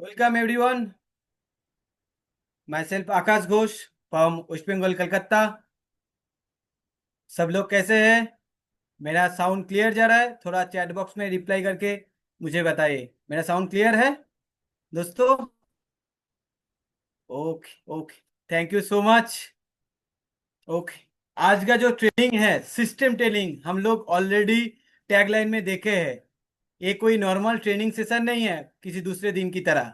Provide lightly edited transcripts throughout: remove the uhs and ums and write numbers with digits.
Welcome everyone. Myself Akash Ghosh from West Bengal Calcutta. सब लोग कैसे हैं? मेरा साउंड क्लियर जा रहा है? थोड़ा चैट बॉक्स में रिप्लाई करके मुझे बताइए, मेरा साउंड क्लियर है दोस्तों? Okay okay, thank you so much. Okay, आज का जो ट्रेनिंग है सिस्टम ट्रेनिंग, हम लोग ऑलरेडी टैगलाइन में देखे हैं। ये कोई नॉर्मल ट्रेनिंग सेशन नहीं है किसी दूसरे दिन की तरह।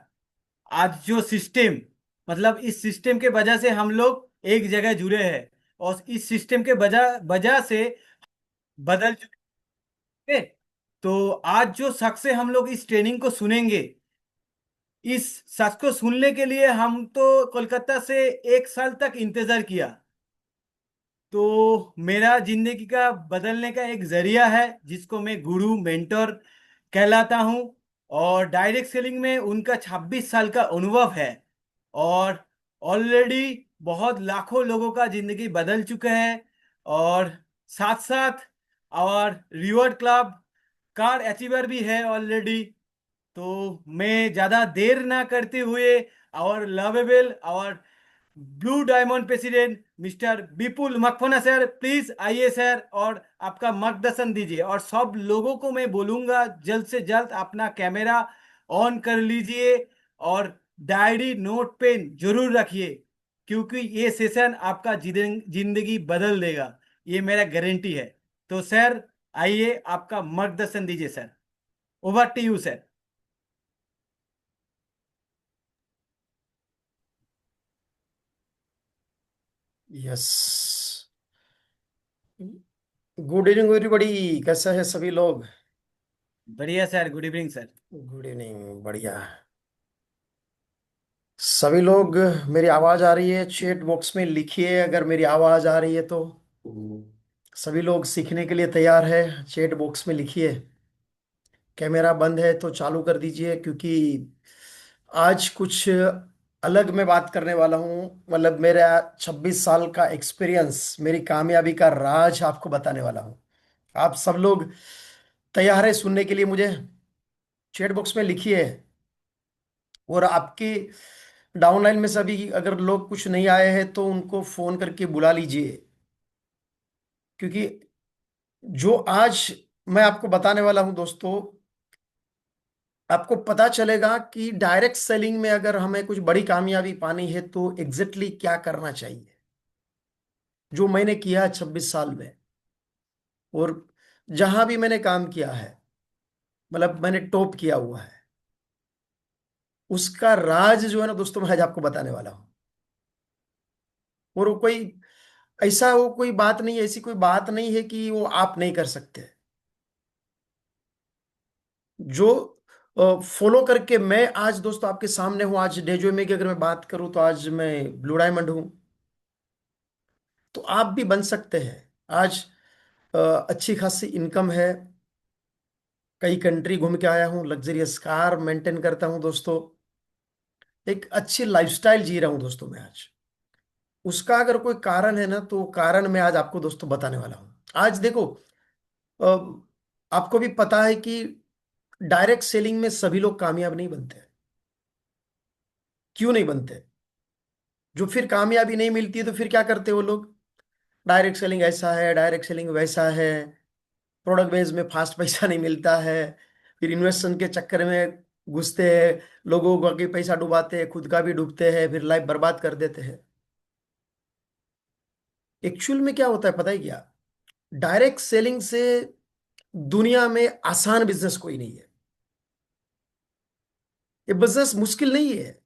आज जो सिस्टम, मतलब इस सिस्टम के वजह से हम लोग एक जगह जुड़े हैं, और इस सिस्टम के वजह वजह से बदल चुके हैं। तो आज जो शख्स से हम लोग इस ट्रेनिंग को सुनेंगे, इस शख्स को सुनने के लिए हम तो कोलकाता से 1 साल तक इंतजार किया। तो मेरा जिंदगी का बदलने का एक जरिया है जिसको मैं गुरु मेंटर कहलाता हूँ। और डायरेक्ट सेलिंग में उनका 26 साल का अनुभव है। और ऑलरेडी बहुत लाखों लोगों का जिंदगी बदल चुके हैं। और साथ साथ और रिवॉर्ड क्लब कार अचीवर भी है ऑलरेडी। तो मैं ज्यादा देर ना करते हुए और लवेबल और blue diamond president mister Vipul मकफोना सर, प्लीज आइए सर और आपका मार्गदर्शन दीजिए। और सब लोगों को मैं बोलूंगा जल्द से जल्द अपना कैमरा ऑन कर लीजिए और डायरी नोट पेन जरूर रखिए, क्योंकि ये सेशन आपका जिंदगी बदल देगा, ये मेरा गारंटी है। तो सर आइए, आपका मार्गदर्शन दीजिए sir. Over to you sir. Yes. Good evening everybody. कैसा है सभी लोग? बढ़िया sir, good evening sir. Good evening. बढ़िया। सभी लोग, मेरी आवाज आ रही है? चैट बॉक्स में लिखिए अगर मेरी आवाज आ रही है तो। सभी लोग सीखने के लिए तैयार है? चैट बॉक्स में लिखिए। कैमरा बंद है तो चालू कर दीजिए, क्योंकि आज कुछ अलग मैं बात करने वाला हूँ। मतलब मेरा 26 साल का एक्सपीरियंस, मेरी कामयाबी का राज आपको बताने वाला हूँ। आप सब लोग तैयार है सुनने के लिए? मुझे चैट बॉक्स में लिखिए। और आपकी डाउनलाइन में सभी अगर लोग कुछ नहीं आए हैं तो उनको फोन करके बुला लीजिए, क्योंकि जो आज मैं आपको बताने वाला हूं दोस्तों, आपको पता चलेगा कि डायरेक्ट सेलिंग में अगर हमें कुछ बड़ी कामयाबी पानी है तो एग्जैक्टली क्या करना चाहिए। जो मैंने किया 26 साल में, और जहां भी मैंने काम किया है, मतलब मैंने टॉप किया हुआ है, उसका राज जो है ना दोस्तों, मैं आज आपको बताने वाला हूं। और वो कोई ऐसा, वो कोई बात नहीं, ऐसी कोई बात नहीं है कि वो आप नहीं कर सकते। जो फॉलो करके मैं आज दोस्तों आपके सामने हूं। आज डेजो में की अगर मैं बात करूं तो आज मैं ब्लू डायमंड हूं। तो आप भी बन सकते हैं। आज अच्छी खासी इनकम है। कई कंट्री घूम के आया हूं, लग्जरियस कार मेंटेन करता हूं दोस्तों। एक अच्छी लाइफस्टाइल जी रहा हूं दोस्तों मैं आज। उसका अगर कोई कारण है ना, तो कारण मैं आज आपको दोस्तों बताने वाला हूं। आज देखो, अ, आपको भी पता है कि डायरेक्ट सेलिंग में सभी लोग कामयाब नहीं बनते। क्यों नहीं बनते? जो फिर कामयाबी नहीं मिलती है तो फिर क्या करते हैं वो लोग? डायरेक्ट सेलिंग ऐसा है, डायरेक्ट सेलिंग वैसा है, प्रोडक्ट बेस में फास्ट पैसा नहीं मिलता है, फिर इन्वेस्टमेंट के चक्कर में घुसते हैं, लोगों का भी पैसा डुबाते हैं, खुद का भी डूबते हैं, फिर लाइफ बर्बाद कर देते हैं। एक्चुअल में क्या होता है पता है क्या? डायरेक्ट सेलिंग से दुनिया में आसान बिजनेस कोई नहीं है। ये बिजनेस मुश्किल नहीं है।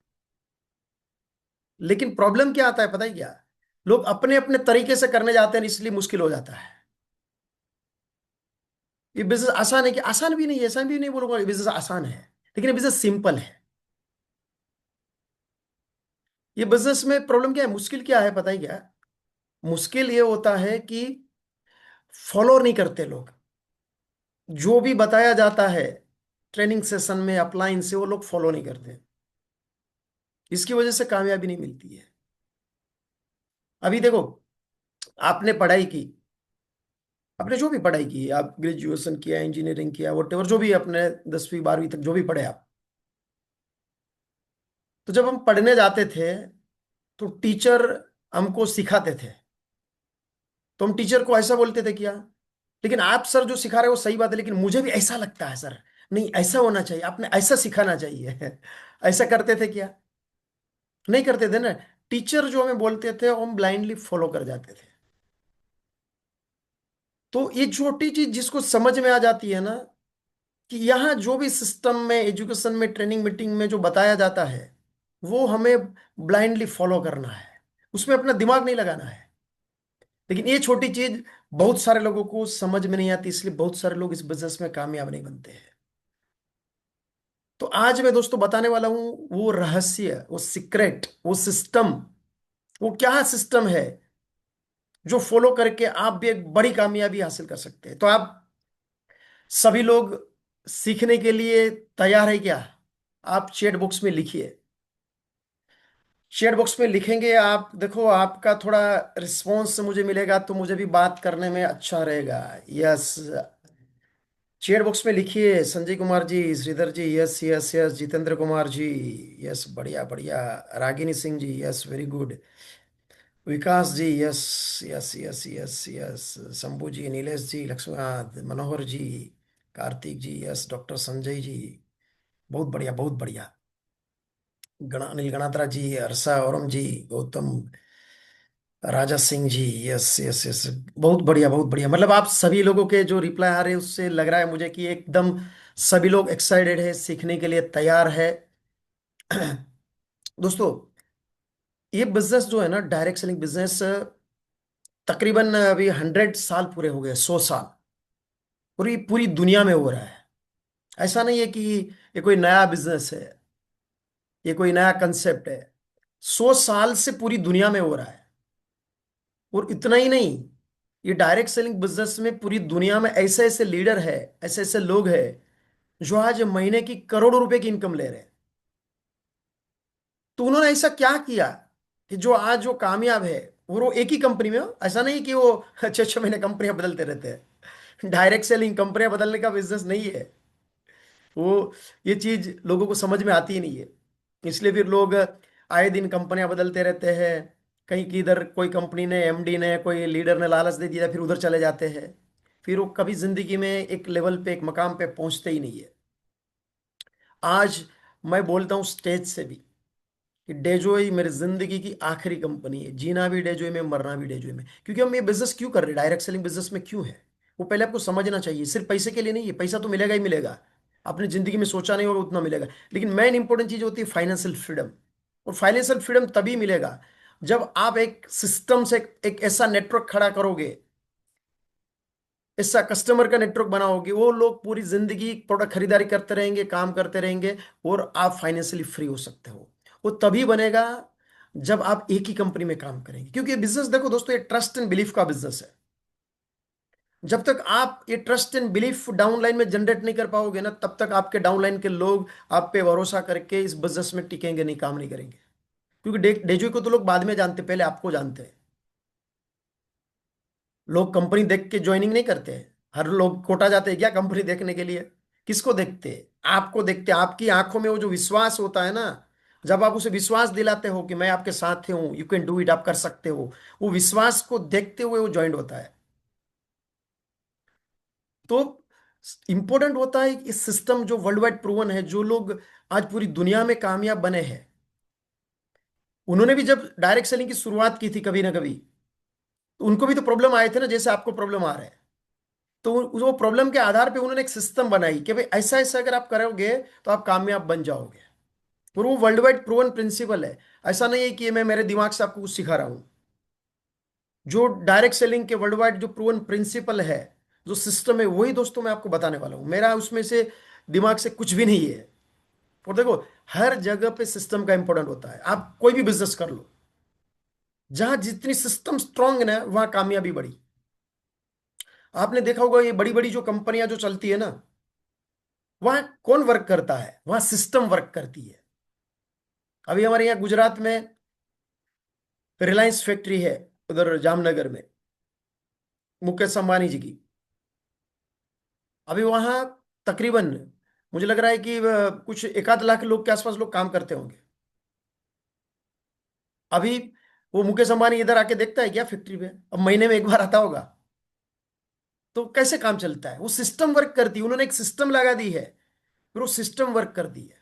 लेकिन प्रॉब्लम क्या आता है पता है क्या? लोग अपने अपने तरीके से करने जाते हैं, इसलिए मुश्किल हो जाता है। ये बिजनेस आसान है कि आसान भी नहीं है, ऐसा भी नहीं बोलूंगा ये बिजनेस आसान है। लेकिन ये बिजनेस सिंपल है। ये बिजनेस में प्रॉब्लम क्या है, मुश्किल क्या है पता है क्या? मुश्किल ये होता है कि फॉलो नहीं करते लोग। जो भी बताया जाता है ट्रेनिंग सेशन में, अपलाइन से, वो लोग फॉलो नहीं करते। इसकी वजह से कामयाबी नहीं मिलती है। अभी देखो, आपने पढ़ाई की, आपने जो भी पढ़ाई की, आप ग्रेजुएशन किया, इंजीनियरिंग किया, वट जो भी अपने 10वीं 12वीं तक जो भी पढ़े आप, तो जब हम पढ़ने जाते थे तो टीचर हमको सिखाते थे, तो हम टीचर को ऐसा बोलते थे क्या, लेकिन आप सर जो सिखा रहे हो वो सही बात है, लेकिन मुझे भी ऐसा लगता है सर, नहीं ऐसा होना चाहिए, आपने ऐसा सिखाना चाहिए। ऐसा करते थे क्या? नहीं करते थे ना। टीचर जो हमें बोलते थे वो हम ब्लाइंडली फॉलो कर जाते थे। तो ये छोटी चीज जिसको समझ में आ जाती है ना, कि यहाँ जो भी सिस्टम में, एजुकेशन में, ट्रेनिंग मीटिंग में जो बताया जाता है वो हमें ब्लाइंडली फॉलो करना है, उसमें अपना दिमाग नहीं लगाना है। लेकिन ये छोटी चीज बहुत सारे लोगों को समझ में नहीं आती, इसलिए बहुत सारे लोग इस बिजनेस में कामयाब नहीं बनते हैं। तो आज मैं दोस्तों बताने वाला हूं वो रहस्य, वो सीक्रेट, वो सिस्टम, वो क्या सिस्टम है जो फॉलो करके आप भी एक बड़ी कामयाबी हासिल कर सकते हैं। तो आप सभी लोग सीखने के लिए तैयार है क्या? आप चैट बॉक्स में लिखिए। चैट बॉक्स में लिखेंगे आप, देखो आपका थोड़ा रिस्पॉन्स मुझे मिलेगा तो मुझे भी बात करने में अच्छा रहेगा। यस, चैट बॉक्स में लिखिए, Sanjay Kumar ji, Shridhar ji, yes yes yes, Jitendra Kumar ji, yes बढ़िया बढ़िया, Ragini Singh ji, yes very good, Vikas ji, yes yes yes yes yes, Shambhu ji, Nilesh ji, लक्ष्मणाथ, मनोहर जी, कार्तिक जी, यस, डॉक्टर संजय जी, बहुत बढ़िया बहुत बढ़िया, अनिल गणात्रा जी, हर्षा औरम ji, Gautam, Raja Singh ji, yes yes yes, बहुत बढ़िया बहुत बढ़िया। मतलब आप सभी लोगों के जो रिप्लाई आ रहे हैं उससे लग रहा है मुझे कि एकदम सभी लोग एक्साइटेड है, सीखने के लिए तैयार है। दोस्तों, ये बिजनेस जो है ना, डायरेक्ट सेलिंग बिजनेस, तकरीबन अभी 100 साल पूरे हो गए, 100 साल पूरी पूरी दुनिया में हो रहा है। ऐसा नहीं है कि ये कोई नया बिजनेस है, ये कोई नया कंसेप्ट है। 100 साल से पूरी दुनिया में हो रहा है। और इतना ही नहीं, ये डायरेक्ट सेलिंग बिजनेस में पूरी दुनिया में ऐसे ऐसे लीडर है, ऐसे ऐसे लोग हैं जो आज महीने की करोड़ों रुपए की इनकम ले रहे हैं। तो उन्होंने ऐसा क्या किया कि जो आज जो कामयाब है, और वो एक ही कंपनी में हो, ऐसा नहीं कि वो 6 6 महीने कंपनियां बदलते रहते हैं। डायरेक्ट सेलिंग कंपनियां बदलने का बिजनेस नहीं है वो। ये चीज लोगों को समझ में आती ही नहीं है, इसलिए फिर लोग आए दिन कंपनियां बदलते रहते हैं। कहीं की इधर कोई कंपनी ने, एमडी ने, कोई लीडर ने लालच दे दिया, फिर उधर चले जाते हैं। फिर वो कभी जिंदगी में एक लेवल पे, एक मकाम पे पहुंचते ही नहीं है। आज मैं बोलता हूँ स्टेज से भी कि डेजोई मेरी जिंदगी की आखिरी कंपनी है, जीना भी डेजोई में, मरना भी डेजोई में। क्योंकि हम ये बिजनेस क्यों कर रहे हैं, डायरेक्ट सेलिंग बिजनेस में क्यों है, वो पहले आपको समझना चाहिए। सिर्फ पैसे के लिए नहीं है, पैसा तो मिलेगा ही मिलेगा, आपने जिंदगी में सोचा नहीं होगा उतना मिलेगा, लेकिन मेन इंपॉर्टेंट चीज होती है फाइनेंशियल फ्रीडम। और फाइनेंशियल फ्रीडम तभी मिलेगा जब आप एक सिस्टम से एक ऐसा नेटवर्क खड़ा करोगे, ऐसा कस्टमर का नेटवर्क बनाओगे, वो लोग पूरी जिंदगी प्रोडक्ट खरीदारी करते रहेंगे, काम करते रहेंगे, और आप फाइनेंशियली फ्री हो सकते हो। वो तभी बनेगा जब आप एक ही कंपनी में काम करेंगे। क्योंकि ये बिजनेस, देखो दोस्तों, ये ट्रस्ट एंड बिलीफ का बिजनेस है। जब तक आप ये ट्रस्ट एंड बिलीफ डाउनलाइन में जनरेट नहीं कर पाओगे ना, तब तक आपके डाउनलाइन के लोग आप पे भरोसा करके इस बिजनेस में टिकेंगे नहीं, काम नहीं करेंगे। क्योंकि डेजोई को तो लोग बाद में जानते, पहले आपको जानते हैं। लोग कंपनी देख के ज्वाइनिंग नहीं करते हैं। हर लोग कोटा जाते हैं क्या कंपनी देखने के लिए? किसको देखते हैं? आपको देखते हैं। आपकी आंखों में वो जो विश्वास होता है ना, जब आप उसे विश्वास दिलाते हो कि मैं आपके साथ हूं, यू कैन डू इट, आप कर सकते हो, वो विश्वास को देखते हुए वो ज्वाइन होता है। तो इंपॉर्टेंट होता है कि इस सिस्टम जो वर्ल्ड वाइड प्रूवन है, जो लोग आज पूरी दुनिया में कामयाब बने हैं, उन्होंने भी जब डायरेक्ट सेलिंग की शुरुआत की थी कभी ना कभी, तो उनको भी तो प्रॉब्लम आए थे ना, जैसे आपको प्रॉब्लम आ रहा है। तो वो प्रॉब्लम के आधार पे उन्होंने एक सिस्टम बनाई कि भाई ऐसा ऐसा अगर आप करोगे तो आप कामयाब बन जाओगे। और वो वर्ल्ड वाइड प्रूवन प्रिंसिपल है। ऐसा नहीं है कि ये मैं मेरे दिमाग से आपको कुछ सिखा रहा हूं। जो डायरेक्ट सेलिंग के वर्ल्ड वाइड जो प्रूवन प्रिंसिपल है, जो सिस्टम है, वही दोस्तों मैं आपको बताने वाला हूं। मेरा उसमें से दिमाग से कुछ भी नहीं है। और देखो, हर जगह पे सिस्टम का इंपॉर्टेंट होता है। आप कोई भी बिजनेस कर लो, जहां जितनी सिस्टम स्ट्रांग है ना, वहां कामयाबी बड़ी। आपने देखा होगा ये बड़ी बड़ी जो कंपनियां जो चलती है ना, वहां कौन वर्क करता है? वहां सिस्टम वर्क करती है। अभी हमारे यहाँ गुजरात में रिलायंस फैक्ट्री है, उधर जामनगर में, मुकेश अंबानी जी की। अभी वहां तकरीबन मुझे लग रहा है कि कुछ 1 आध लाख लोग के आसपास लोग काम करते होंगे। अभी वो मुकेश अंबानी इधर आके देखता है क्या फैक्ट्री पे? अब महीने में एक बार आता होगा। तो कैसे काम चलता है? वो सिस्टम वर्क करती है, उन्होंने एक सिस्टम लगा दी है, फिर वो सिस्टम वर्क कर दी है।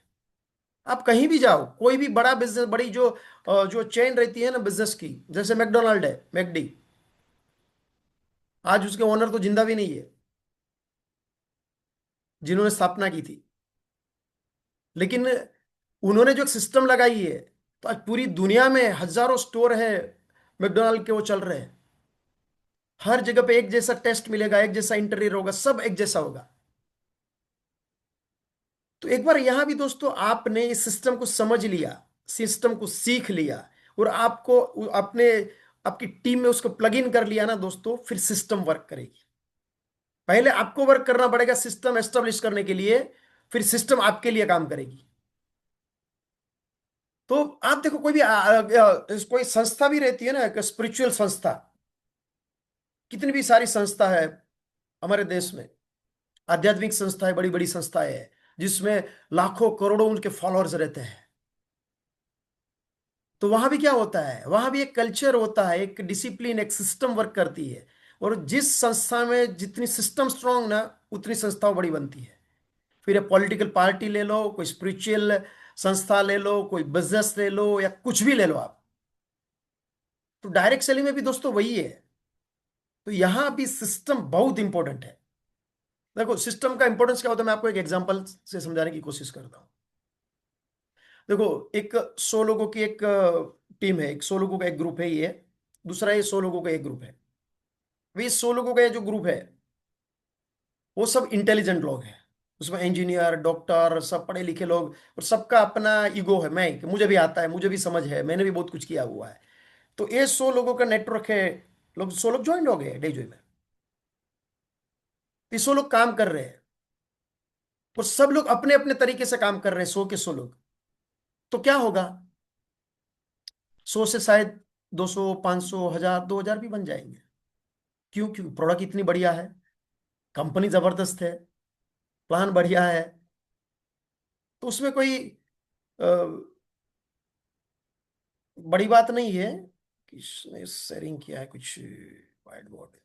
आप कहीं भी जाओ, कोई भी बड़ा बिजनेस, बड़ी जो चेन रहती है ना बिजनेस की, जैसे मैकडोनाल्ड है, मैकडी, आज उसके ओनर तो जिंदा भी नहीं है, जिन्होंने स्थापना की थी। लेकिन उन्होंने जो एक सिस्टम लगाई है, तो आज पूरी दुनिया में हजारों स्टोर है मैकडोनाल्ड के, वो चल रहे हैं। हर जगह पे एक जैसा टेस्ट मिलेगा, एक जैसा इंटीरियर होगा, सब एक जैसा होगा। तो एक बार यहां भी दोस्तों आपने इस सिस्टम को समझ लिया, सिस्टम को सीख लिया, और आपको अपने आपकी टीम में उसको प्लग इन कर लिया ना दोस्तों, फिर सिस्टम वर्क करेगी। पहले आपको वर्क करना पड़ेगा सिस्टम एस्टेब्लिश करने के लिए, फिर सिस्टम आपके लिए काम करेगी। तो आप देखो, कोई भी कोई संस्था भी रहती है ना, एक स्पिरिचुअल संस्था, कितनी भी सारी संस्था है हमारे देश में, आध्यात्मिक संस्थाएं, बड़ी बड़ी संस्थाएं हैं, जिसमें लाखों करोड़ों उनके फॉलोअर्स रहते हैं। तो वहां भी क्या होता है? वहां भी एक कल्चर होता है, एक डिसिप्लिन, एक सिस्टम वर्क करती है। और जिस संस्था में जितनी सिस्टम स्ट्रांग ना, उतनी संस्थाओं बड़ी बनती है। फिर ये पॉलिटिकल पार्टी ले लो, कोई स्पिरिचुअल संस्था ले लो, कोई बिजनेस ले लो, या कुछ भी ले लो आप, तो डायरेक्ट सेलिंग में भी दोस्तों वही है। तो यहां भी सिस्टम बहुत इंपॉर्टेंट है। देखो सिस्टम का इंपॉर्टेंस क्या होता है, मैं आपको एक एग्जांपल से समझाने की कोशिश करता हूं। देखो, एक 100 लोगों की एक टीम है, एक 100 लोगों का एक ग्रुप है ये, दूसरा ये 100 लोगों का एक ग्रुप है। वे 100 लोगों का ये जो ग्रुप है, वो सब इंटेलिजेंट लोग हैं। उसमें इंजीनियर, डॉक्टर, सब पढ़े लिखे लोग, और सबका अपना ईगो है, मैं कि मुझे भी आता है, मुझे भी समझ है, मैंने भी बहुत कुछ किया हुआ है। तो ये 100 लोगों का नेटवर्क है। लोग 100 लोग ज्वाइन हो गए डेजोई में। 100 लोग काम कर रहे हैं, और सब लोग अपने अपने तरीके से काम कर रहे हैं, 100 के 100 लोग। तो क्या होगा? 100 से शायद 200, 500, 1000, 2000 भी बन जाएंगे। क्यों? क्योंकि प्रोडक्ट इतनी बढ़िया है, कंपनी जबरदस्त है, प्लान बढ़िया है। तो उसमें कोई अ, बड़ी बात नहीं है। किसने शेयरिंग किया है कुछ वाइट बोर्ड?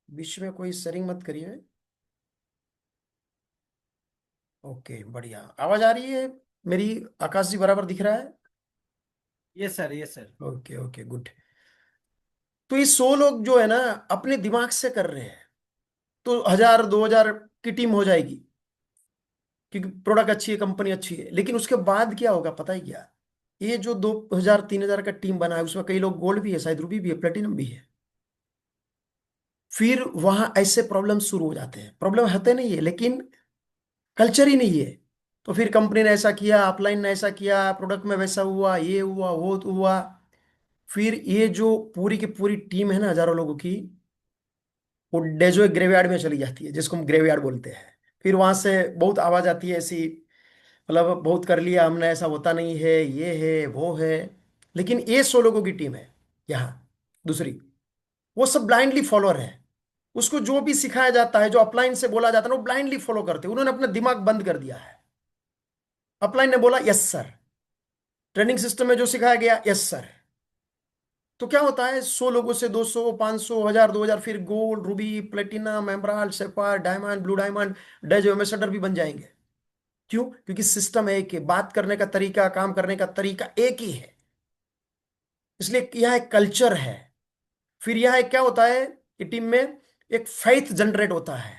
बीच में कोई शेयरिंग मत करिए। ओके, बढ़िया आवाज आ रही है मेरी? आकाश जी बराबर दिख रहा है? Yes sir, yes sir. Okay okay, good. तो ये 100 लोग जो है ना, अपने दिमाग से कर रहे हैं, तो 1000, 2000 की टीम हो जाएगी, क्योंकि प्रोडक्ट अच्छी है, कंपनी अच्छी है। लेकिन उसके बाद क्या होगा पता है क्या? ये जो 2000, 3000 का टीम बना है, उसमें कई लोग गोल्ड भी है, शायद रूबी भी है, प्लेटिनम भी है। फिर वहां ऐसे प्रॉब्लम शुरू हो जाते हैं। प्रॉब्लम होते नहीं है, लेकिन कल्चर ही नहीं है। तो फिर कंपनी ने ऐसा किया, अपलाइन ने ऐसा किया, प्रोडक्ट में वैसा हुआ, ये हुआ, वो हुआ। फिर ये जो पूरी की पूरी टीम है ना, हजारों लोगों की, वो डेजो ग्रेवयार्ड में चली जाती है, जिसको हम ग्रेवयार्ड बोलते हैं। फिर वहां से बहुत आवाज आती है ऐसी, मतलब बहुत कर लिया हमने, ऐसा होता नहीं है, ये है वो है। लेकिन ये 100 लोगों की टीम है यहाँ दूसरी, वो सब ब्लाइंडली फॉलोअर है। उसको जो भी सिखाया जाता है, जो अपलाइन से बोला जाता है ना, वो ब्लाइंडली फॉलो करते हैं। उन्होंने अपना दिमाग बंद कर दिया है। अपलाइन ने बोला यस सर, ट्रेनिंग सिस्टम में जो सिखाया गया यस सर। तो क्या होता है, 100 लोगों से 200, 500, 1000, 2000, फिर gold, Ruby, platinum, emerald, sapphire, diamond, blue diamond, days ambassador भी बन जाएंगे। क्यों? क्योंकि सिस्टम एक है, बात करने का तरीका, काम करने का तरीका एक ही है। इसलिए यह एक कल्चर है। फिर यह एक क्या होता है कि टीम में एक फेथ जनरेट होता है।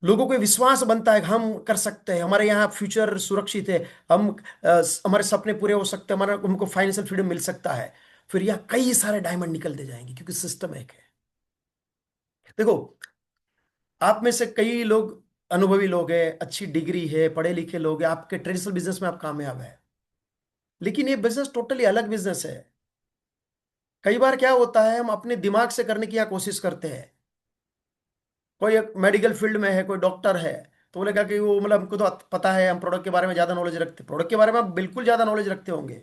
लोगों को विश्वास बनता है कि हम कर सकते हैं, हमारे यहाँ फ्यूचर सुरक्षित है, हम हमारे सपने पूरे हो सकते हैं, हमारा हमको फाइनेंशियल फ्रीडम मिल सकता है। फिर यहाँ कई सारे डायमंड निकलते जाएंगे, क्योंकि सिस्टम एक है। देखो, आप में से कई लोग अनुभवी लोग हैं, अच्छी डिग्री है, पढ़े लिखे लोग हैं, आपके ट्रेडिशनल बिजनेस में आप कामयाब है। लेकिन ये बिजनेस टोटली अलग बिजनेस है। कई बार क्या होता है, हम अपने दिमाग से करने की यहाँ कोशिश करते हैं। कोई एक मेडिकल फील्ड में है, कोई डॉक्टर है, तो बोलेगा कि वो मतलब हमको तो पता है, हम प्रोडक्ट के बारे में ज्यादा नॉलेज रखते हैं। प्रोडक्ट के बारे में आप बिल्कुल ज्यादा नॉलेज रखते होंगे,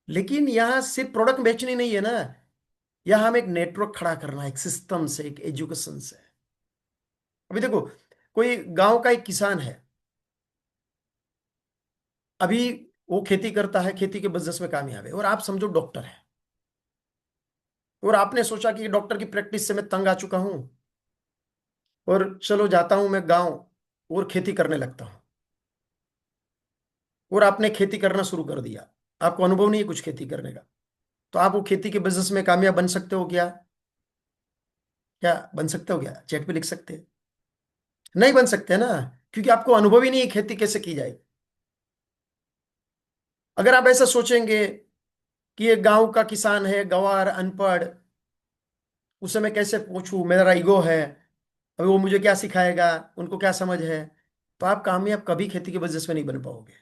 लेकिन यहाँ सिर्फ प्रोडक्ट बेचनी नहीं है ना, या हम एक नेटवर्क खड़ा करना, एक सिस्टम से, एक एजुकेशन से। अभी देखो, कोई गांव का एक किसान है, अभी वो खेती करता है, खेती के बिजनेस में कामयाब है, और आप समझो डॉक्टर है, और आपने सोचा कि डॉक्टर की प्रैक्टिस से मैं तंग आ चुका हूं, और चलो जाता हूं मैं गांव और खेती करने लगता हूं। और आपने खेती करना शुरू कर दिया, आपको अनुभव नहीं है कुछ खेती करने का, तो आप वो खेती के बिजनेस में कामयाब बन सकते हो क्या? क्या बन सकते हो क्या? चैट पे लिख सकते हैं। नहीं बन सकते ना, क्योंकि आपको अनुभव ही नहीं है खेती कैसे की जाए। अगर आप ऐसा सोचेंगे कि ये गांव का किसान है, गंवार, अनपढ़, उसे मैं कैसे पूछूं, मेरा ईगो है, अभी वो मुझे क्या सिखाएगा, उनको क्या समझ है, तो आप कामयाब कभी खेती के बिजनेस में नहीं बन पाओगे।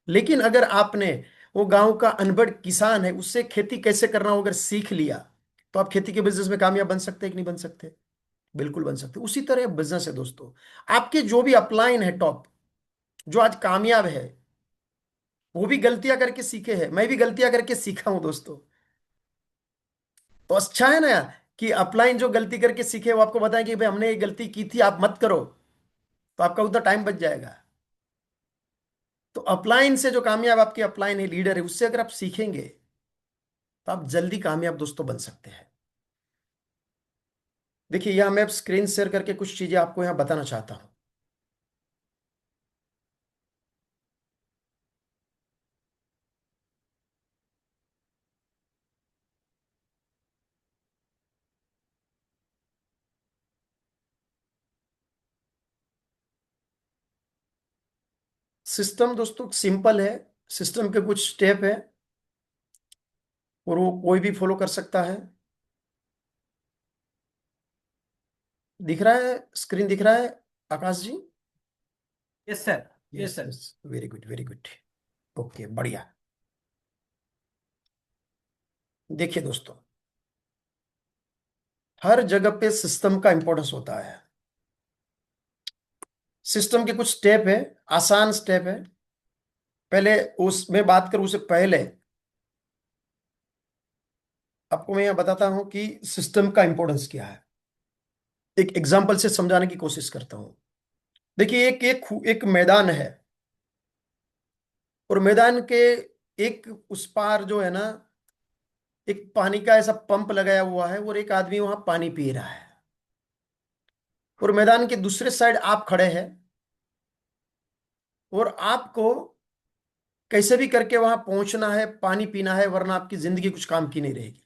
लेकिन अगर आपने वो गांव का अनपढ़ किसान है, उससे खेती कैसे करना हो अगर सीख लिया, तो आप खेती के बिजनेस में कामयाब बन सकते हैं कि नहीं बन सकते? बिल्कुल बन सकते। उसी तरह बिजनेस है दोस्तों। आपके जो भी अपलाइन है टॉप, जो आज कामयाब है, वो भी गलतियां करके सीखे हैं, मैं भी गलतियां करके सीखा हूं दोस्तों। तो अच्छा है ना कि अपलाइन जो गलती करके सीखे वो आपको बताएं कि भाई हमने ये गलती की थी, आप मत करो, तो आपका उतना टाइम बच जाएगा। तो अपलाइन से जो कामयाब आपके अपलाइन है, लीडर है, उससे अगर आप सीखेंगे तो आप जल्दी कामयाब दोस्तों बन सकते हैं। देखिए यहां मैं स्क्रीन शेयर करके कुछ चीजें आपको यहां बताना चाहता हूं। सिस्टम दोस्तों सिंपल है, सिस्टम के कुछ स्टेप है, और वो कोई भी फॉलो कर सकता है। दिख रहा है, स्क्रीन दिख रहा है Akash ji? Yes sir. Yes yes sir. Yes, very good very good. Okay, बढ़िया। देखिए दोस्तों, हर जगह पे सिस्टम का इंपॉर्टेंस होता है। सिस्टम के कुछ स्टेप है, आसान स्टेप है। पहले उसमें बात करूं उससे पहले आपको मैं यह बताता हूं कि सिस्टम का इंपॉर्टेंस क्या है। एक एग्जांपल से समझाने की कोशिश करता हूं। देखिए एक मैदान है, और मैदान के एक उस पार जो है ना, एक पानी का ऐसा पंप लगाया हुआ है, और एक आदमी वहां पानी पी रहा है। और मैदान के दूसरे साइड आप खड़े हैं, और आपको कैसे भी करके वहां पहुंचना है, पानी पीना है, वरना आपकी जिंदगी कुछ काम की नहीं रहेगी।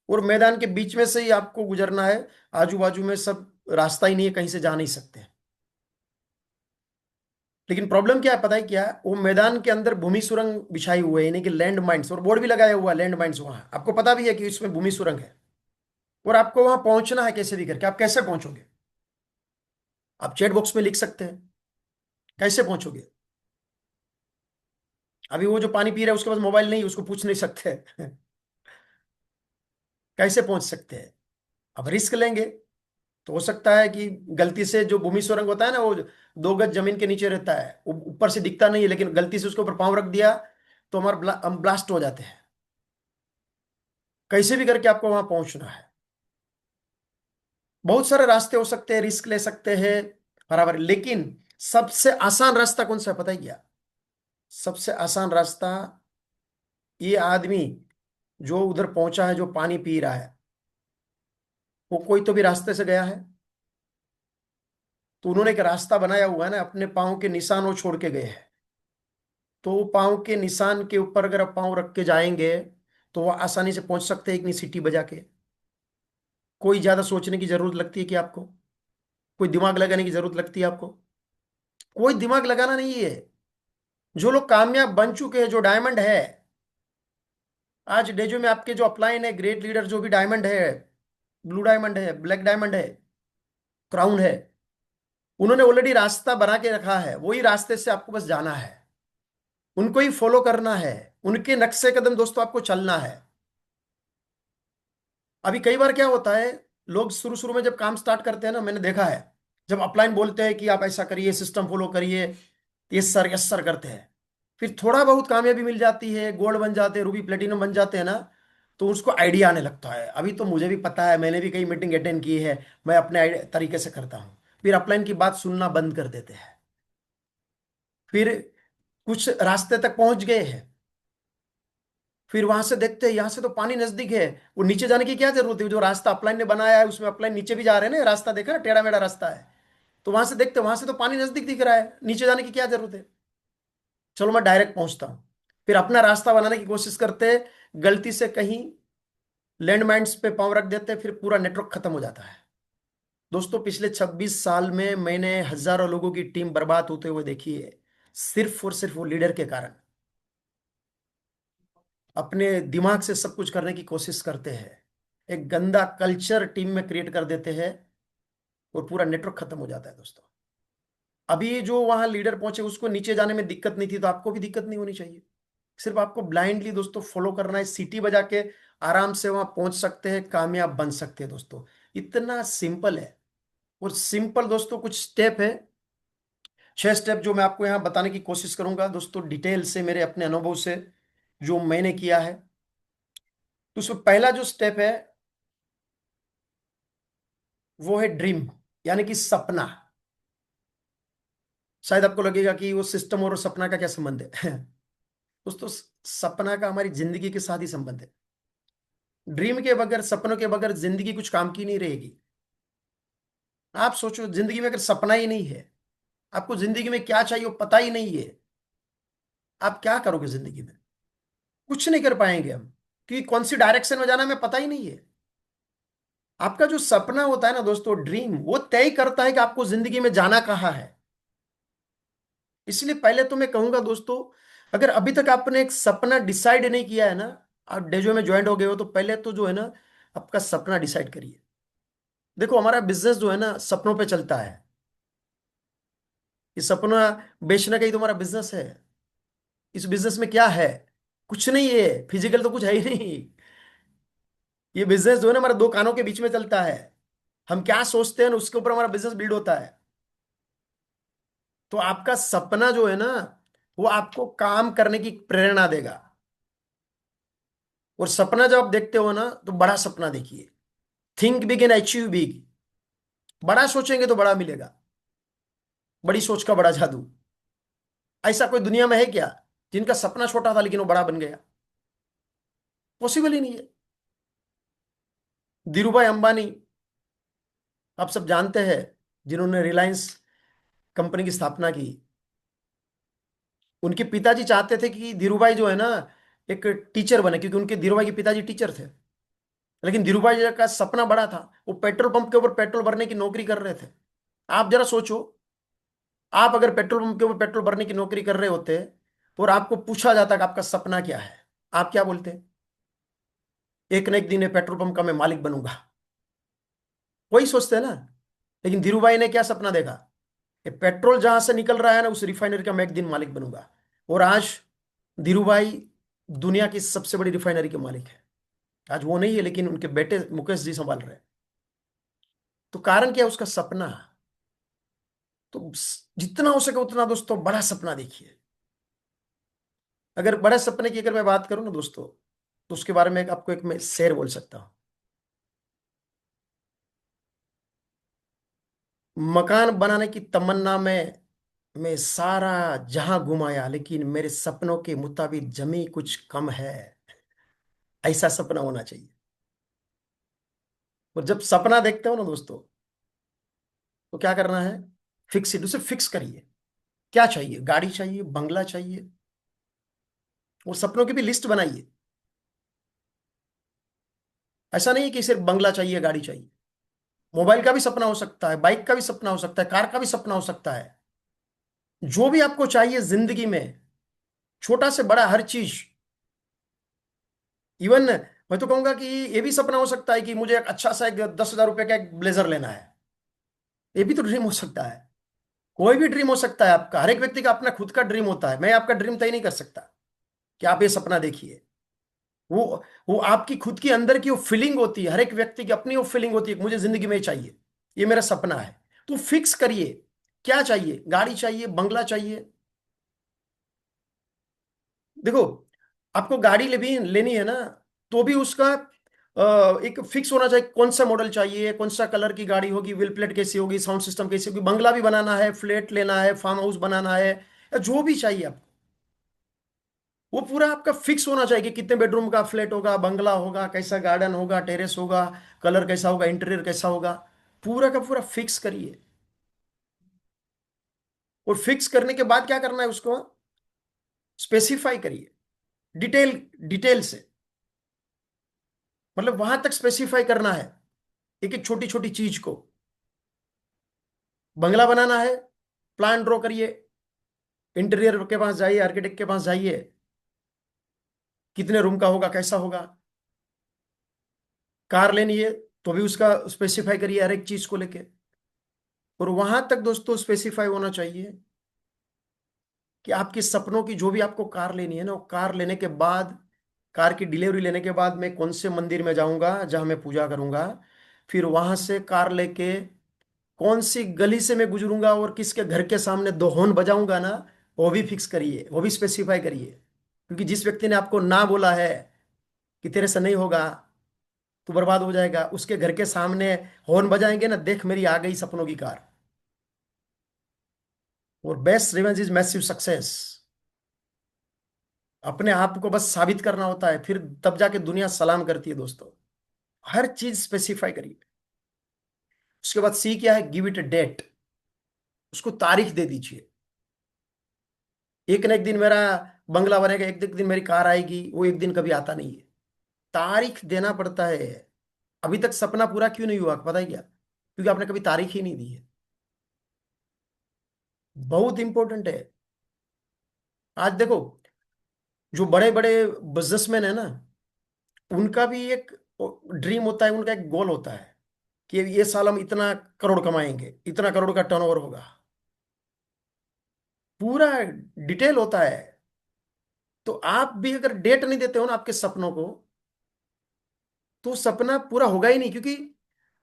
और मैदान के बीच में से ही आपको गुजरना है, आजू बाजू में सब रास्ता ही नहीं है, कहीं से जा नहीं सकते। लेकिन प्रॉब्लम क्या है पता है क्या? वो मैदान के अंदर भूमि सुरंग बिछाई हुई है, यानी कि लैंड माइंस, और बोर्ड भी लगाया हुआ है लैंड माइंस वहां, आपको पता भी है कि इसमें भूमि सुरंग है। और आपको वहां पहुंचना है कैसे भी करके। आप कैसे पहुंचोगे? आप चैट बॉक्स में लिख सकते हैं, कैसे पहुंचोगे? अभी वो जो पानी पी रहा है उसके पास मोबाइल नहीं, उसको पूछ नहीं सकते कैसे पहुंच सकते हैं? अब रिस्क लेंगे तो हो सकता है कि गलती से, जो भूमि सुरंग होता है ना, वो 2 गज जमीन के नीचे रहता है, वो ऊपर से दिखता नहीं है, लेकिन गलती से उसके ऊपर पांव रख दिया तो हम ब्लास्ट हो जाते हैं। कैसे भी करके आपको वहां पहुंचना है। बहुत सारे रास्ते हो सकते हैं, रिस्क ले सकते हैं, बराबर, लेकिन सबसे आसान रास्ता कौन सा है पता है क्या? सबसे आसान रास्ता, ये आदमी जो उधर पहुंचा है, जो पानी पी रहा है, वो कोई तो भी रास्ते से गया है। तो उन्होंने एक रास्ता बनाया हुआ है ना, अपने पाँव के निशान वो छोड़ के गए हैं। तो वो पाँव के निशान के ऊपर अगर आप पाँव रख के जाएंगे तो वो आसानी से पहुंच सकते हैं, इतनी सीटी बजा के। कोई ज्यादा सोचने की जरूरत लगती है कि आपको? कोई दिमाग लगाने की जरूरत लगती है आपको? कोई दिमाग लगाना नहीं है। जो लोग कामयाब बन चुके हैं, जो डायमंड है, आज डेजो में आपके जो अपलाइन है, ग्रेट लीडर, जो भी डायमंड है, ब्लू डायमंड है, ब्लैक डायमंड है, क्राउन है, उन्होंने ऑलरेडी रास्ता बना के रखा है, वही रास्ते से आपको बस जाना है, उनको ही फॉलो करना है, उनके नक्शे कदम दोस्तों आपको चलना है। अभी कई बार क्या होता है, लोग शुरू शुरू में जब काम स्टार्ट करते हैं ना, मैंने देखा है, जब अपलाइन बोलते हैं कि आप ऐसा करिए, सिस्टम फॉलो करिए, यस सर करते हैं। फिर थोड़ा बहुत कामयाबी मिल जाती है, गोल्ड बन जाते हैं, रूबी प्लेटिनम बन जाते हैं ना, तो उसको आइडिया आने लगता है। अभी तो मुझे भी पता है, मैंने भी कई मीटिंग अटेंड की है, मैं अपने तरीके से करता हूँ। फिर अपलाइन की बात सुनना बंद कर देते हैं। फिर कुछ रास्ते तक पहुंच गए हैं, फिर वहां से देखते हैं यहाँ से तो पानी नजदीक है, वो नीचे जाने की क्या जरूरत है, जो रास्ता अपलाइन ने बनाया है उसमें अपलाइन नीचे भी जा रहे हैं ना, रास्ता देखा ना, टेढ़ा मेढ़ा रास्ता है। तो वहां से देखते हैं, वहां से तो पानी नजदीक दिख रहा है, नीचे जाने की क्या जरूरत है, चलो मैं डायरेक्ट पहुंचता हूँ। फिर अपना रास्ता बनाने की कोशिश करते हैं, गलती से कहीं लैंड माइन्स पे पांव रख देते हैं, फिर पूरा नेटवर्क खत्म हो जाता है। दोस्तों पिछले 26 साल में मैंने हजारों लोगों की टीम बर्बाद होते हुए देखी है, सिर्फ और सिर्फ वो लीडर के कारण। अपने दिमाग से सब कुछ करने की कोशिश करते हैं, एक गंदा कल्चर टीम में क्रिएट कर देते हैं, और पूरा नेटवर्क खत्म हो जाता है दोस्तों। अभी जो वहां लीडर पहुंचे उसको नीचे जाने में दिक्कत नहीं थी, तो आपको भी दिक्कत नहीं होनी चाहिए। सिर्फ आपको ब्लाइंडली दोस्तों फॉलो करना है, सीटी बजा के आराम से वहां पहुंच सकते हैं, कामयाब बन सकते हैं दोस्तों। इतना सिंपल है। और सिंपल दोस्तों कुछ स्टेप है, 6 स्टेप, जो मैं आपको यहाँ बताने की कोशिश करूंगा दोस्तों, डिटेल से मेरे अपने अनुभव से जो मैंने किया है। तो उसमें पहला जो स्टेप है वो है ड्रीम, यानी कि सपना। शायद आपको लगेगा कि वो सिस्टम और सपना का क्या संबंध है। दोस्तों सपना का हमारी जिंदगी के साथ ही संबंध है। ड्रीम के बगैर, सपनों के बगैर जिंदगी कुछ काम की नहीं रहेगी। आप सोचो, जिंदगी में अगर सपना ही नहीं है, आपको जिंदगी में क्या चाहिए वो पता ही नहीं है, आप क्या करोगे जिंदगी में? कुछ नहीं कर पाएंगे हम, क्योंकि कौन सी डायरेक्शन में जाना हमें पता ही नहीं है। आपका जो सपना होता है ना दोस्तों, ड्रीम, वो तय करता है कि आपको जिंदगी में जाना कहाँ है। इसलिए पहले तो मैं कहूंगा दोस्तों, अगर अभी तक आपने एक सपना डिसाइड नहीं किया है ना, आप डेजो में ज्वाइन हो गए हो, तो पहले तो जो है ना, आपका सपना डिसाइड करिए। देखो हमारा बिजनेस जो है ना सपनों पे चलता है। ये सपना बेचने का ही तो हमारा बिजनेस है। इस बिजनेस में क्या है? कुछ नहीं है, फिजिकल तो कुछ है ही नहीं। ये बिजनेस जो है ना हमारे दो कानों के बीच में चलता है। हम क्या सोचते हैं ना, उसके ऊपर हमारा बिजनेस बिल्ड होता है। तो आपका सपना जो है ना, वो आपको काम करने की प्रेरणा देगा। और सपना जब आप देखते हो ना, तो बड़ा सपना देखिए। Think big and achieve big. बड़ा सोचेंगे तो बड़ा मिलेगा। बड़ी सोच का बड़ा जादू। ऐसा कोई दुनिया में है क्या जिनका सपना छोटा था लेकिन वो बड़ा बन गया? पॉसिबल ही नहीं है। धीरू भाई अंबानी, आप सब जानते हैं, जिन्होंने रिलायंस कंपनी की स्थापना की। उनके पिताजी चाहते थे कि धीरूभाई जो है ना एक टीचर बने, क्योंकि उनके धीरूभाई के पिताजी टीचर थे। लेकिन धीरूभाई जी का सपना बड़ा था, वो पेट्रोल पंप के ऊपर पेट्रोल भरने की नौकरी कर रहे थे। आप जरा सोचो, आप अगर पेट्रोल पंप के ऊपर पेट्रोल भरने की नौकरी कर रहे होते और आपको पूछा जाता कि आपका सपना क्या है, आप क्या बोलते? एक न एक दिन ये पेट्रोल पंप का मैं मालिक बनूंगा। वही सोचते हैं ना। लेकिन धीरूभाई ने क्या सपना देखा? ये पेट्रोल जहां से निकल रहा है ना, उस रिफाइनरी का मैं एक दिन मालिक बनूंगा। और आज धीरूभाई दुनिया की सबसे बड़ी रिफाइनरी के मालिक है। आज वो नहीं है, लेकिन उनके बेटे मुकेश जी संभाल रहे हैं। तो कारण क्या है? उसका सपना। तो जितना हो सके उतना दोस्तों बड़ा सपना देखिए। अगर बड़े सपने की अगर मैं बात करूं ना दोस्तों, तो उसके बारे में आपको एक मैं शेर बोल सकता हूं। मकान बनाने की तमन्ना में मैं सारा जहां घुमाया, लेकिन मेरे सपनों के मुताबिक जमी कुछ कम है। ऐसा सपना होना चाहिए। और जब सपना देखते हो ना दोस्तों, तो क्या करना है? फिक्स इट, उसे फिक्स करिए। क्या चाहिए? गाड़ी चाहिए, बंगला चाहिए? वो सपनों की भी लिस्ट बनाइए। ऐसा नहीं है कि सिर्फ बंगला चाहिए, गाड़ी चाहिए। मोबाइल का भी सपना हो सकता है, बाइक का भी सपना हो सकता है, कार का भी सपना हो सकता है। जो भी आपको चाहिए जिंदगी में, छोटा से बड़ा हर चीज। इवन मैं तो कहूंगा कि ये भी सपना हो सकता है कि मुझे एक अच्छा सा एक 10,000 रुपए का एक ब्लेजर लेना है। ये भी तो ड्रीम हो सकता है। कोई भी ड्रीम हो सकता है आपका। हर एक व्यक्ति का अपना खुद का ड्रीम होता है। मैं आपका ड्रीम तय नहीं कर सकता कि आप ये सपना देखिए। वो आपकी खुद की अंदर की वो फीलिंग होती है। हर एक व्यक्ति की अपनी वो फीलिंग होती है कि मुझे जिंदगी में ये चाहिए, ये मेरा सपना है। तो फिक्स करिए, क्या चाहिए? गाड़ी चाहिए, बंगला चाहिए? देखो, आपको गाड़ी ले भी लेनी है ना, तो भी उसका एक फिक्स होना चाहिए, कौन सा मॉडल चाहिए, कौन सा कलर की गाड़ी होगी, व्हील प्लेट कैसी होगी, साउंड सिस्टम कैसी होगी, बंगला भी बनाना है, फ्लैट लेना है, फार्म हाउस बनाना है, या जो भी चाहिए आपको, वो पूरा आपका फिक्स होना चाहिए कि कितने बेडरूम का फ्लैट होगा, बंगला होगा, कैसा गार्डन होगा, टेरेस होगा, कलर कैसा होगा, इंटीरियर कैसा होगा, पूरा का पूरा फिक्स करिए। और फिक्स करने के बाद क्या करना है, उसको स्पेसिफाई करिए, डिटेल, डिटेल से, मतलब वहां तक स्पेसिफाई करना है, एक एक छोटी छोटी चीज को। बंगला बनाना है, प्लान ड्रॉ करिए, इंटीरियर के पास जाइए, आर्किटेक्ट के पास जाइए, कितने रूम का होगा, कैसा होगा। कार लेनी है तो भी उसका स्पेसिफाई करिए, हर एक चीज को लेके। और वहां तक दोस्तों स्पेसिफाई होना चाहिए कि आपके सपनों की जो भी आपको कार लेनी है ना, वो कार लेने के बाद, कार की डिलीवरी लेने के बाद मैं कौन से मंदिर में जाऊंगा जहां मैं पूजा करूंगा, फिर वहां से कार लेके कौन सी गली से मैं गुजरूंगा और किसके घर के सामने दो हॉर्न बजाऊंगा ना, वो भी फिक्स करिए, वो भी स्पेसिफाई करिए। क्योंकि जिस व्यक्ति ने आपको ना बोला है कि तेरे से नहीं होगा, तू बर्बाद हो जाएगा, उसके घर के सामने हॉर्न बजाएंगे ना, देख मेरी आ गई सपनों की कार। और best revenge is massive success. अपने आप को बस साबित करना होता है, फिर तब जाके दुनिया सलाम करती है दोस्तों। हर चीज स्पेसिफाई करिए। उसके बाद सी क्या है, गिव इट अ डेट, उसको तारीख दे दीजिए। एक ना एक दिन मेरा बंगला बनेगा, एक एक दिन मेरी कार आएगी, वो एक दिन कभी आता नहीं है। तारीख देना पड़ता है। अभी तक सपना पूरा क्यों नहीं हुआ, पता है क्या? क्योंकि आपने कभी तारीख ही नहीं दी है। बहुत इंपॉर्टेंट है। आज देखो, जो बड़े बड़े बिजनेसमैन है ना, उनका भी एक ड्रीम होता है, उनका एक गोल होता है कि ये साल हम इतना करोड़ कमाएंगे, इतना करोड़ का टर्नओवर होगा, पूरा डिटेल होता है। तो आप भी अगर डेट नहीं देते हो ना आपके सपनों को, तो सपना पूरा होगा ही नहीं। क्योंकि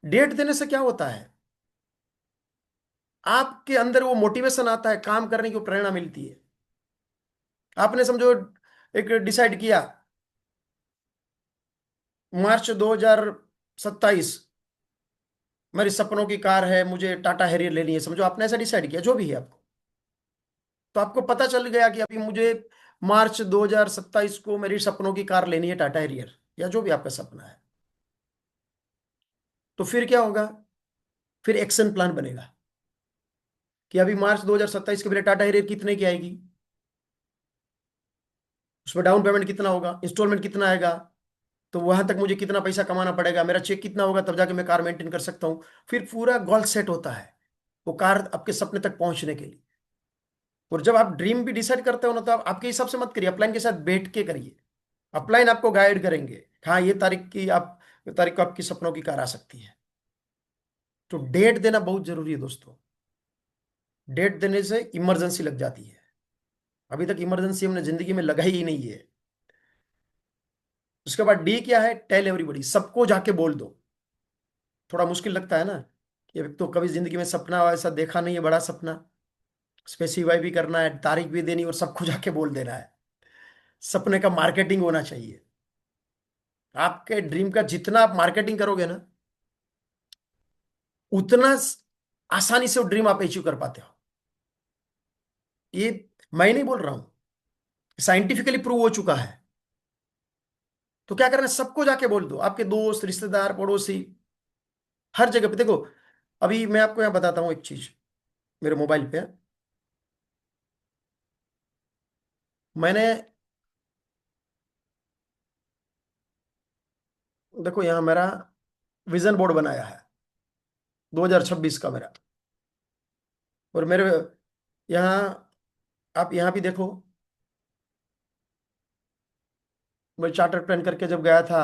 डेट देने से क्या होता है, आपके अंदर वो मोटिवेशन आता है, काम करने की प्रेरणा मिलती है। आपने समझो एक डिसाइड किया, मार्च 2027 मेरी सपनों की कार है, मुझे टाटा हैरियर लेनी है, समझो आपने ऐसा डिसाइड किया, जो भी है आपको। तो आपको पता चल गया कि अभी मुझे मार्च 2027 को मेरी सपनों की कार लेनी है, टाटा हैरियर, या जो भी आपका सपना है। तो फिर क्या होगा, फिर एक्शन प्लान बनेगा कि अभी मार्च 2027 के पहले टाटा हैरियर कितने की आएगी, उसमें डाउन पेमेंट कितना होगा, इंस्टॉलमेंट कितना आएगा, तो वहां तक मुझे कितना पैसा कमाना पड़ेगा, मेरा चेक कितना होगा, तब जाके मैं कार मेंटेन कर सकता हूँ। फिर पूरा गोल सेट होता है वो कार आपके सपने तक पहुंचने के लिए। और जब आप ड्रीम भी डिसाइड करते हो ना, तो आप आपके हिसाब से मत करिए, अपलाइन के साथ बैठ के करिए। अपलाइन आपको गाइड करेंगे, हाँ ये तारीख की आप, तारीख को आपकी सपनों की कार आ सकती है। तो डेट देना बहुत जरूरी है दोस्तों। डेट देने से इमरजेंसी लग जाती है। अभी तक इमरजेंसी हमने जिंदगी में लगाई ही नहीं है। उसके बाद डी क्या है, टेल एवरीबॉडी, सबको जाके बोल दो। थोड़ा मुश्किल लगता है ना, कि अभी तो कभी जिंदगी में सपना ऐसा देखा नहीं है, बड़ा सपना, स्पेसिफाई भी करना है, तारीख भी देनी और सबको जाके बोल देना है। सपने का मार्केटिंग होना चाहिए। आपके ड्रीम का जितना आप मार्केटिंग करोगे ना, उतना आसानी से वो ड्रीम आप अचीव कर पाते हो। ये मैं नहीं बोल रहा हूं, साइंटिफिकली प्रूव हो चुका है। तो क्या करना है, सबको जाके बोल दो, आपके दोस्त, रिश्तेदार, पड़ोसी, हर जगह पे। देखो, अभी मैं आपको यहाँ बताता हूँ एक चीज, मेरे मोबाइल पे मैंने, देखो यहाँ मेरा विजन बोर्ड बनाया है 2026 का मेरा। और मेरे यहाँ, आप यहाँ भी देखो, मैं चार्टर प्लान करके जब गया था,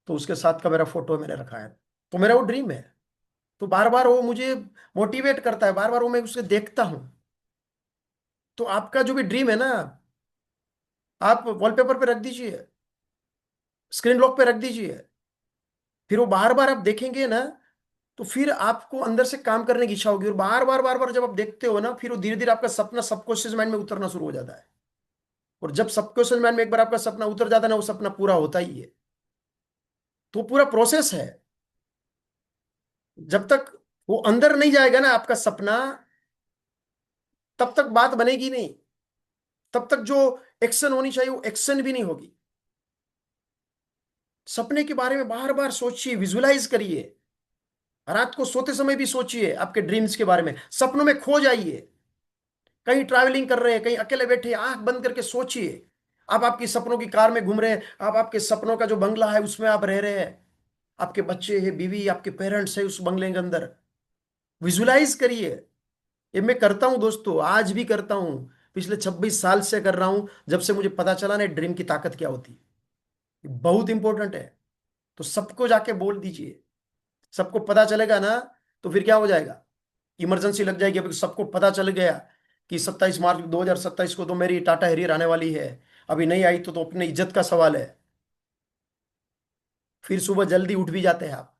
तो उसके साथ का मेरा फोटो मैंने रखा है। तो मेरा वो ड्रीम है। तो बार बार वो मुझे मोटिवेट करता है, बार बार वो मैं उसे देखता हूँ। तो आपका जो भी ड्रीम है ना, आप वॉलपेपर पे रख दीजिए, स्क्रीन लॉक पे रख दीजिए। फिर वो बार बार आप देखेंगे ना, तो फिर आपको अंदर से काम करने की इच्छा होगी। और बार बार जब आप देखते हो ना, फिर वो धीरे धीरे आपका सपना सबकॉन्शियस माइंड में उतरना शुरू हो जाता है। और जब सबकॉन्शियस माइंड में एक बार आपका सपना उतर जाता है ना, वो सपना पूरा होता ही है। तो पूरा प्रोसेस है। जब तक वो अंदर नहीं जाएगा ना आपका सपना, तब तक बात बनेगी नहीं। तब तक जो एक्शन होनी चाहिए वो एक्शन भी नहीं होगी। सपने के बारे में बार बार सोचिए, विजुलाइज करिए। रात को सोते समय भी सोचिए आपके ड्रीम्स के बारे में, सपनों में खो जाइए। कहीं ट्रैवलिंग कर रहे हैं, कहीं अकेले बैठे आंख बंद करके सोचिए। आप आपकी सपनों की कार में घूम रहे हैं, आप आपके सपनों का जो बंगला है उसमें आप रह रहे हैं। आपके बच्चे हैं, बीवी, आपके पेरेंट्स है उस बंगले के अंदर। विजुलाइज करिए। ये मैं करता हूं दोस्तों, आज भी करता हूं। पिछले 26 साल से कर रहा हूं, जब से मुझे पता चला ना ड्रीम की ताकत क्या होती है। ये बहुत इंपॉर्टेंट है। तो सबको जाके बोल दीजिए। सबको पता चलेगा ना, तो फिर क्या हो जाएगा, इमरजेंसी लग जाएगी। अभी सबको पता चल गया कि 27 मार्च 2027 को तो मेरी टाटा हैरियर आने वाली है। अभी नहीं आई तो अपनी इज्जत का सवाल है। फिर सुबह जल्दी उठ भी जाते हैं आप,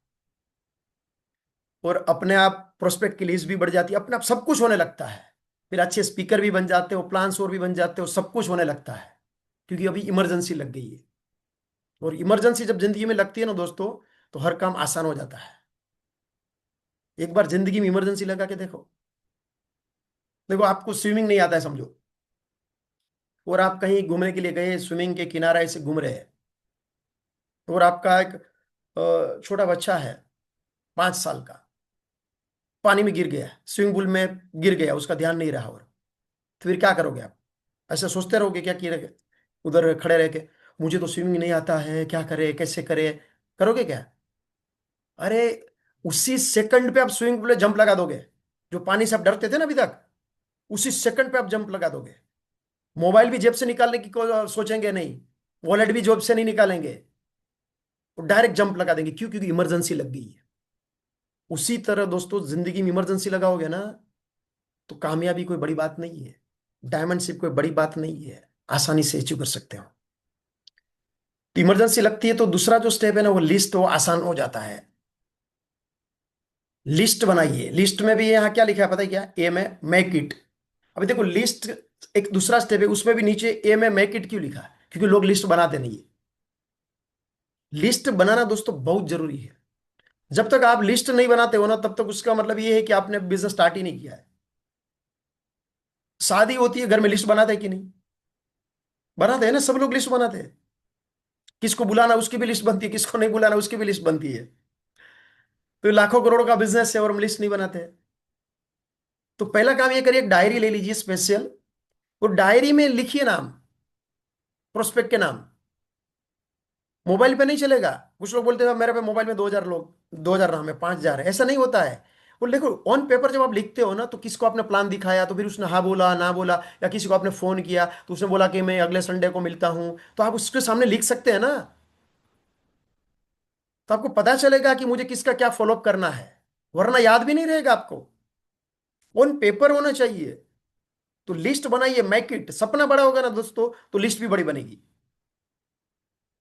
और अपने आप प्रोस्पेक्ट की लिस्ट भी बढ़ जाती है, अपने आप सब कुछ होने लगता है। फिर अच्छे स्पीकर भी बन जाते हो, प्लान्स और भी बन जाते हो, सब कुछ होने लगता है। क्योंकि अभी इमरजेंसी लग गई है। और इमरजेंसी जब जिंदगी में लगती है ना दोस्तों, तो हर काम आसान हो जाता है। एक बार जिंदगी में इमरजेंसी लगा के देखो। देखो आपको स्विमिंग नहीं आता है समझो, और आप कहीं घूमने के लिए गए, स्विमिंग के किनारे से घूम रहे हैं, और आपका एक छोटा बच्चा है 5 साल का, पानी में गिर गया, स्विमिंग पूल में गिर गया, उसका ध्यान नहीं रहा। और तो फिर क्या करोगे आप? ऐसे सोचते रहोगे क्या, कि उधर खड़े रह के मुझे तो स्विमिंग नहीं आता है, क्या करे, कैसे करे, करोगे क्या? अरे उसी सेकंड पे आप स्विमिंग पूल में जंप लगा दोगे। जो पानी से आप डरते थे ना अभी तक, उसी सेकंड पे आप जंप लगा दोगे। मोबाइल भी जेब से निकालने की सोचेंगे नहीं, वॉलेट भी जेब से नहीं निकालेंगे, वो डायरेक्ट जंप लगा देंगे। क्यों? क्योंकि इमरजेंसी लग गई है। उसी तरह दोस्तों जिंदगी में इमरजेंसी लगाओगे ना, तो कामयाबी कोई बड़ी बात नहीं है, डायमंडशिप कोई बड़ी बात नहीं है, आसानी से अचीव कर सकते हो। तो इमरजेंसी लगती है तो दूसरा जो स्टेप है ना, वो लिस्ट, वो आसान हो जाता है। लिस्ट बनाइए। लिस्ट में भी यहाँ क्या लिखा है पता है क्या? ए में मेक इट। अभी देखो लिस्ट एक दूसरा स्टेप है, उसमें भी नीचे ए में मेक इट क्यों लिखा है? क्योंकि लोग लिस्ट बनाते नहीं है। लिस्ट बनाना दोस्तों बहुत जरूरी है। जब तक आप लिस्ट नहीं बनाते हो ना, तब तक उसका मतलब ये है कि आपने बिजनेस स्टार्ट ही नहीं किया है। शादी होती है, घर में लिस्ट बनाते हैं कि नहीं? बनाते हैं ना, सब लोग लिस्ट बनाते हैं। किसको बुलाना उसकी भी लिस्ट बनती है, किसको नहीं बुलाना उसकी भी लिस्ट बनती है। तो लाखों करोड़ों का बिजनेस है और हम लिस्ट नहीं बनाते। तो पहला काम ये करिए, एक डायरी ले लीजिए स्पेशल, और डायरी में लिखिए नाम, प्रोस्पेक्ट के नाम। मोबाइल पे नहीं चलेगा। कुछ लोग बोलते हैं मेरे पे मोबाइल में 2,000 लोग, 2,000 नाम है, 5,000 है, ऐसा नहीं होता है। वो देखो ऑन पेपर जब आप लिखते हो ना, तो किसको आपने प्लान दिखाया, तो फिर उसने हाँ बोला ना बोला, या किसी को आपने फोन किया तो उसने बोला कि मैं अगले संडे को मिलता हूं, तो आप उसके सामने लिख सकते हैं ना। तो आपको पता चलेगा कि मुझे किसका क्या फॉलोअप करना है। वरना याद भी नहीं रहेगा आपको। ऑन पेपर होना चाहिए। तो लिस्ट बनाइए, मेक इट। सपना बड़ा होगा ना दोस्तों, तो लिस्ट भी बड़ी बनेगी।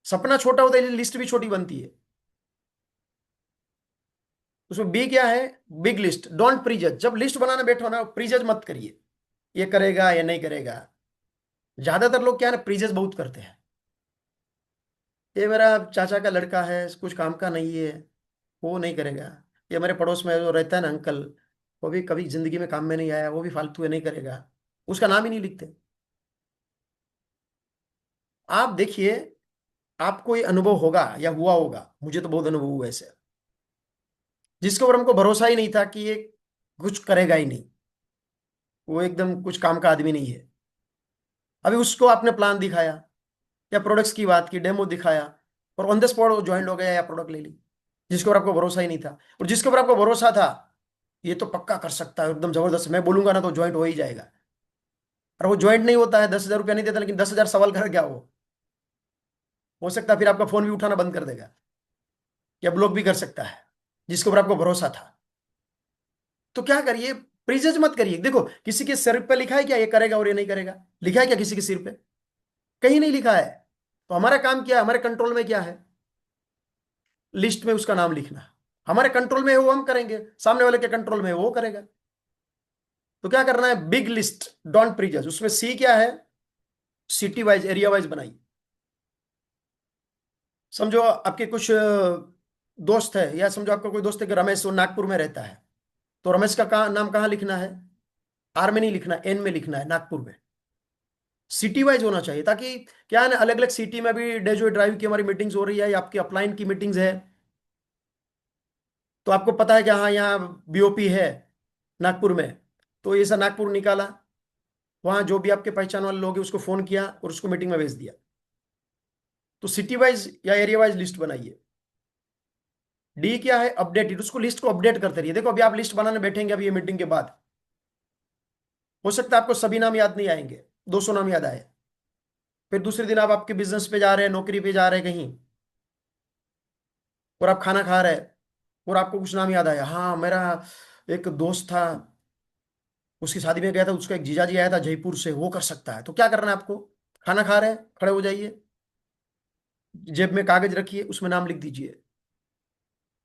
सपना छोटा होता है, लिस्ट भी छोटी बनती है। उसमें बी क्या है? Big list, don't prejudge. जब लिस्ट बनाने बैठो ना, प्रीजज मत करिए, ये करेगा ये नहीं करेगा। ज्यादातर लोग क्या है ना, प्रीजज बहुत करते हैं। ये मेरा चाचा का लड़का है, कुछ काम का नहीं है, वो नहीं करेगा। ये मेरे पड़ोस में जो रहता है ना अंकल, वो भी कभी जिंदगी में काम में नहीं आया, वो भी फालतू है, नहीं करेगा। उसका नाम ही नहीं लिखते। आप देखिए, आपको ये अनुभव होगा या हुआ होगा, मुझे तो बहुत अनुभव हुआ ऐसे, जिसके ऊपर हमको भरोसा ही नहीं था कि ये कुछ करेगा ही नहीं, वो एकदम कुछ काम का आदमी नहीं है। अभी उसको आपने प्लान दिखाया, या प्रोडक्ट्स की बात की, डेमो दिखाया, और ऑन द स्पॉट वो ज्वाइन हो गया या प्रोडक्ट ले ली। जिसके ऊपर आपको भरोसा ही नहीं था, और जिसके ऊपर आपको भरोसा था ये तो पक्का कर सकता है, एकदम जबरदस्त, मैं बोलूंगा ना तो ज्वाइंट हो ही जाएगा। और वो ज्वाइंट नहीं होता है, 10,000 रुपया नहीं देता, लेकिन 10,000 सवाल कर क्या वो, हो सकता है फिर आपका फोन भी उठाना बंद कर देगा, या ब्लॉक भी कर सकता है, जिसके ऊपर आपको भरोसा था। तो क्या करिए, प्रीजज मत करिए। देखो किसी के सिर पे लिखा है क्या ये करेगा और ये नहीं करेगा? लिखा है क्या किसी के सिर पे? कहीं नहीं लिखा है। तो हमारा काम क्या है, हमारे कंट्रोल में क्या है? लिस्ट में उसका नाम लिखना। हमारे कंट्रोल में है वो हम करेंगे, सामने वाले के कंट्रोल में है वो करेगा। तो क्या करना है, बिग लिस्ट, डोंट प्रीजज। उसमें सी क्या है? सिटी वाइज, एरिया वाइज बनाइए। समझो आपके कुछ दोस्त है, या समझो आपका कोई दोस्त है कि रमेश, वो नागपुर में रहता है। तो रमेश का नाम कहाँ लिखना है? आर में नहीं लिखना है, एन में लिखना है, नागपुर में। सिटी वाइज होना चाहिए, ताकि क्या है ना, अलग अलग सिटी में भी डेजो ड्राइव की हमारी मीटिंग्स हो रही है, या आपकी अपलाइन की मीटिंग्स है, तो आपको पता है कि हाँ यहाँ बीओपी है नागपुर में। तो ये सा नागपुर निकाला, वहां जो भी आपके पहचान वाले लोग हैं उसको फोन किया और उसको मीटिंग में भेज दिया। तो सिटी वाइज या एरिया वाइज लिस्ट बनाइए। डी क्या है? अपडेटेड, उसको लिस्ट को अपडेट करते रहिए। देखो अभी आप लिस्ट बनाने बैठेंगे अभी ये मीटिंग के बाद, हो सकता है आपको सभी नाम याद नहीं आएंगे, 200 नाम याद आए। फिर दूसरे दिन आप आपके बिजनेस पे जा रहे हैं, नौकरी पे जा रहे हैं कहीं, और आप खाना खा रहे हैं, और आपको कुछ नाम याद आया, हाँ मेरा एक दोस्त था, उसकी शादी में गया था, उसका एक जीजाजी आया था जयपुर से, वो कर सकता है। तो क्या करना है आपको? खाना खा रहे हैं, खड़े हो जाइए, जेब में कागज रखिए, उसमें नाम लिख दीजिए,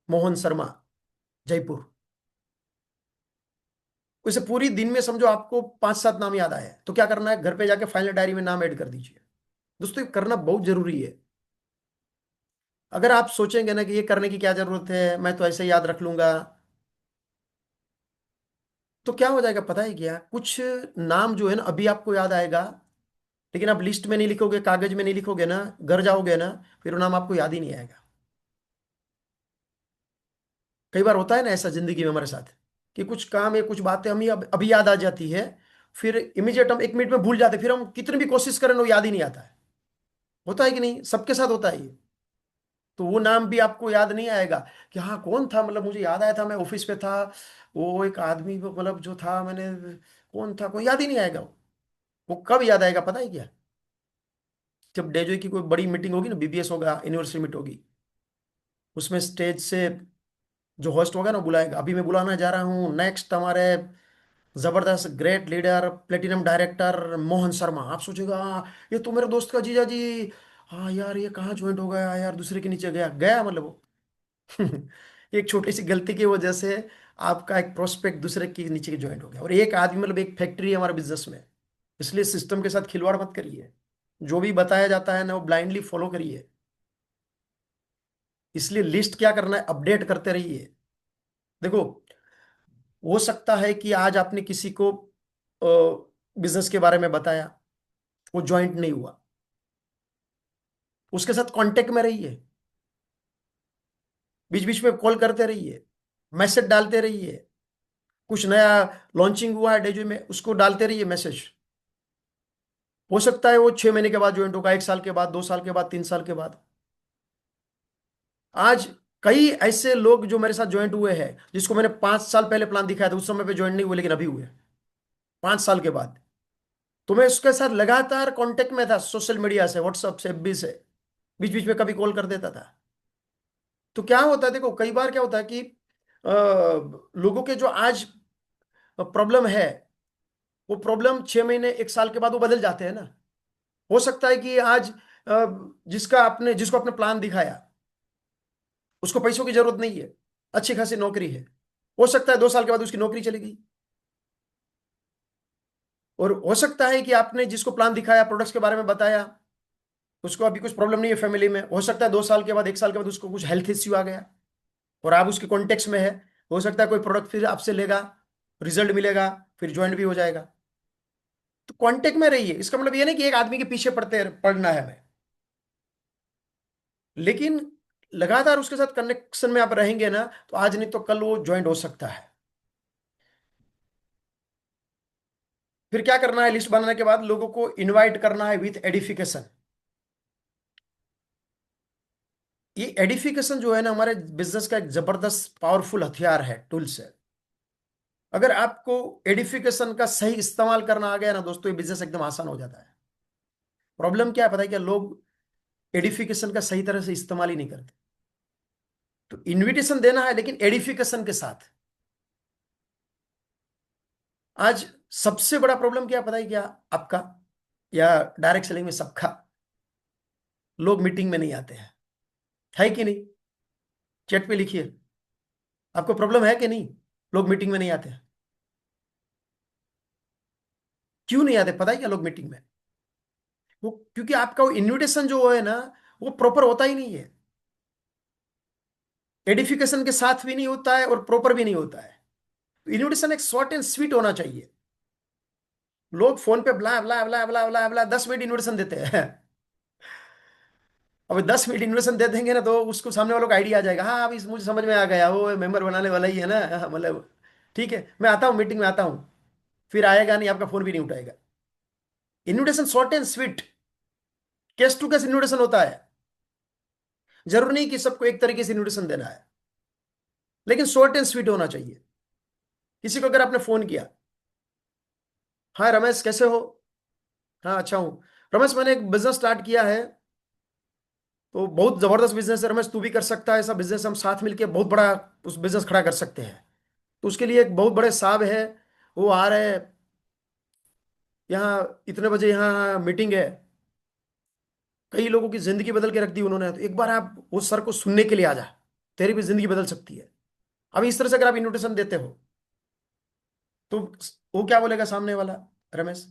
मोहन शर्मा, जयपुर। वैसे पूरी दिन में समझो आपको 5-7 नाम याद आए हैं, तो क्या करना है, घर पे जाके फाइनल डायरी में नाम ऐड कर दीजिए। दोस्तों ये करना बहुत जरूरी है। अगर आप सोचेंगे ना कि ये करने की क्या जरूरत है, मैं तो ऐसे ही याद रख लूंगा, तो क्या हो जाएगा पता है क्या? कुछ नाम जो है ना अभी आपको याद आएगा, लेकिन आप लिस्ट में नहीं लिखोगे, कागज में नहीं लिखोगे ना, घर जाओगे ना, फिर वो नाम आपको याद ही नहीं आएगा। कई बार होता है ना ऐसा जिंदगी में हमारे साथ, कि कुछ काम या कुछ बातें हमें अभी याद आ जाती है, फिर इमीडिएट हम 1 मिनट में भूल जाते हैं, फिर हम कितनी भी कोशिश करें वो याद ही नहीं आता है। होता है कि नहीं? सबके साथ होता है ये। तो वो नाम भी आपको याद नहीं आएगा कि हाँ कौन था, मतलब मुझे याद आया था, मैं ऑफिस पे था, वो एक आदमी मतलब जो था, मैंने कौन था, कोई याद ही नहीं आएगा। वो कब याद आएगा पता है क्या? जब डेजो की कोई बड़ी मीटिंग होगी ना, बीबीएस होगा, यूनिवर्सिटी मीट होगी, उसमें स्टेज से जो होस्ट होगा ना बुलाएगा, अभी मैं बुलाना जा रहा हूँ नेक्स्ट हमारे जबरदस्त great leader platinum director Mohan Sharma. आप सोचेगा "हाँ, ये तो मेरे दोस्त का जीजा जी, हाँ यार ये कहाँ ज्वाइंट हो गया यार, दूसरे के नीचे गया गया मतलब वो एक छोटी सी गलती की वजह से आपका एक प्रोस्पेक्ट दूसरे के नीचे ज्वाइंट हो गया, और एक आदमी मतलब एक फैक्ट्री है हमारे बिजनेस में। इसलिए सिस्टम के साथ खिलवाड़ मत करिए, जो भी बताया जाता है ना वो ब्लाइंडली फॉलो करिए। इसलिए लिस्ट क्या करना है, अपडेट करते रहिए। देखो हो सकता है कि आज आपने किसी को बिजनेस के बारे में बताया, वो ज्वाइंट नहीं हुआ, उसके साथ कांटेक्ट में रहिए, बीच बीच में कॉल करते रहिए, मैसेज डालते रहिए। कुछ नया लॉन्चिंग हुआ है डेजो में, उसको डालते रहिए मैसेज। हो सकता है वो 6 महीने के बाद ज्वाइंट होगा, 1 साल के बाद, 2 साल के बाद, 3 साल के बाद। आज कई ऐसे लोग जो मेरे साथ ज्वाइंट हुए हैं, जिसको मैंने 5 साल पहले प्लान दिखाया था, उस समय पे ज्वाइंट नहीं हुए, लेकिन अभी हुए 5 साल के बाद। तो मैं उसके साथ लगातार कांटेक्ट में था, सोशल मीडिया से, व्हाट्सएप से, एफबी से, बीच बीच में कभी कॉल कर देता था। तो क्या होता है, देखो कई बार क्या होता है कि लोगों के जो आज प्रॉब्लम है, वो प्रॉब्लम 6 महीने 1 साल के बाद वो बदल जाते हैं ना। हो सकता है कि आज जिसको आपने प्लान दिखाया, उसको पैसों की जरूरत नहीं है, अच्छी खासी नौकरी है, हो सकता है 2 साल के बाद उसकी नौकरी चली गई। और हो सकता है कि आपने जिसको प्लान दिखाया, प्रोडक्ट्स के बारे में बताया, उसको अभी कुछ प्रॉब्लम नहीं है फैमिली में, हो सकता है 2 साल के बाद, 1 साल के बाद उसको कुछ हेल्थ इश्यू आ गया, और आप उसके कॉन्टेक्स्ट में है, हो सकता है कोई प्रोडक्ट फिर आपसे लेगा, रिजल्ट मिलेगा, फिर ज्वाइंट भी हो जाएगा। तो कांटेक्ट में रहिए, इसका मतलब ये नहीं कि एक आदमी के पीछे पड़ना है हमें, लेकिन लगातार उसके साथ कनेक्शन में आप रहेंगे ना, तो आज नहीं तो कल वो ज्वाइंट हो सकता है। फिर क्या करना है, लिस्ट बनाने के बाद लोगों को इनवाइट करना है विथ एडिफिकेशन। ये एडिफिकेशन जो है ना, हमारे बिजनेस का एक जबरदस्त पावरफुल हथियार है, टूल्स है। अगर आपको एडिफिकेशन का सही इस्तेमाल करना आ गया ना दोस्तों, ये बिजनेस एकदम आसान हो जाता है। प्रॉब्लम क्या है पता है क्या? लोग एडिफिकेशन का सही तरह से इस्तेमाल ही नहीं करते। तो इनविटेशन देना है, लेकिन एडिफिकेशन के साथ। आज सबसे बड़ा प्रॉब्लम क्या है पता है क्या आपका, या डायरेक्ट सेलिंग में सबका? लोग मीटिंग में नहीं आते हैं, है कि नहीं? चैट पे लिखिए, आपको प्रॉब्लम है कि नहीं, लोग मीटिंग में नहीं आते हैं? क्यों नहीं आते पता है क्या लोग मीटिंग में? वो क्योंकि आपका वो इनविटेशन जो है ना, वो प्रॉपर होता ही नहीं है। एडिफिकेशन के साथ भी नहीं होता है और प्रॉपर भी नहीं होता है। इन्विटेशन एक शॉर्ट एंड स्वीट होना चाहिए। लोग फोन पे ब्ला ब्ला ब्ला ब्ला ब्ला ब्ला 10 मिनट इन्विटेशन देते हैं। अब 10 मिनट इन्विटेशन दे देंगे ना तो उसको सामने वालों को आइडिया आ जाएगा, हाँ अभी मुझे समझ में आ गया वो मेंबर बनाने वाला ही है ना, हाँ, मतलब ठीक है मैं आता हूँ मीटिंग में आता हूँ। फिर आएगा नहीं, आपका फोन भी नहीं उठाएगा। Invitation short and sweet, case to case invitation होता है। जरूर नहीं कि सबको एक तरीके से इन्विटेशन देना है, लेकिन शॉर्ट एंड स्वीट होना चाहिए। किसी को अगर आपने फोन किया, हाँ रमेश कैसे हो, हाँ अच्छा हूँ रमेश, मैंने एक बिजनेस स्टार्ट किया है, तो बहुत जबरदस्त बिजनेस है रमेश, तू भी कर सकता है ऐसा बिजनेस, हम साथ मिलके बहुत बड़ा उस बिजनेस खड़ा कर सकते हैं। तो उसके लिए एक बहुत बड़े साहब है, वो आ रहे हैं यहाँ इतने बजे, यहाँ मीटिंग है। कई लोगों की जिंदगी बदल के रख दी उन्होंने, तो एक बार आप उस सर को सुनने के लिए आ जा, तेरी भी जिंदगी बदल सकती है। अब इस तरह से अगर आप इन्विटेशन देते हो तो वो क्या बोलेगा सामने वाला, रमेश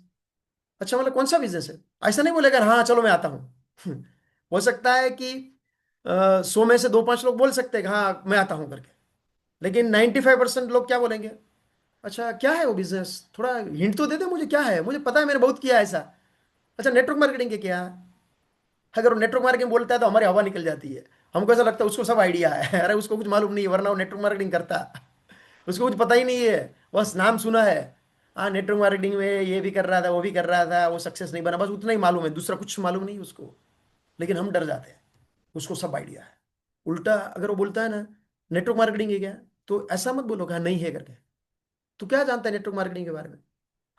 अच्छा मतलब कौन सा बिजनेस है, ऐसा नहीं बोलेगा हाँ चलो मैं आता हूँ। हो सकता है कि 100 में से 2-5 लोग बोल सकते हैं कि हाँ मैं आता हूँ करके, लेकिन 95% लोग क्या बोलेंगे, अच्छा क्या है वो बिजनेस, थोड़ा हिंट तो दे दे मुझे, क्या है, मुझे पता है मैंने बहुत किया है ऐसा। अच्छा नेटवर्क मार्केटिंग के क्या, अगर वो नेटवर्क मार्केटिंग बोलता है तो हमारी हवा निकल जाती है। हमको ऐसा लगता है उसको सब आइडिया है। अरे उसको कुछ मालूम नहीं है, वरना वो नेटवर्क मार्केटिंग करता। उसको कुछ पता ही नहीं है, बस नाम सुना है, हाँ नेटवर्क मार्केटिंग में ये भी कर रहा था वो भी कर रहा था, वो सक्सेस नहीं बना, बस उतना ही मालूम है, दूसरा कुछ मालूम नहीं उसको। लेकिन हम डर जाते हैं, उसको सब आइडिया है। उल्टा अगर वो बोलता है ना नेटवर्क मार्केटिंग है क्या, तो ऐसा मत बोलो हाँ नहीं है करके, तू क्या जानता है नेटवर्क मार्केटिंग के बारे में,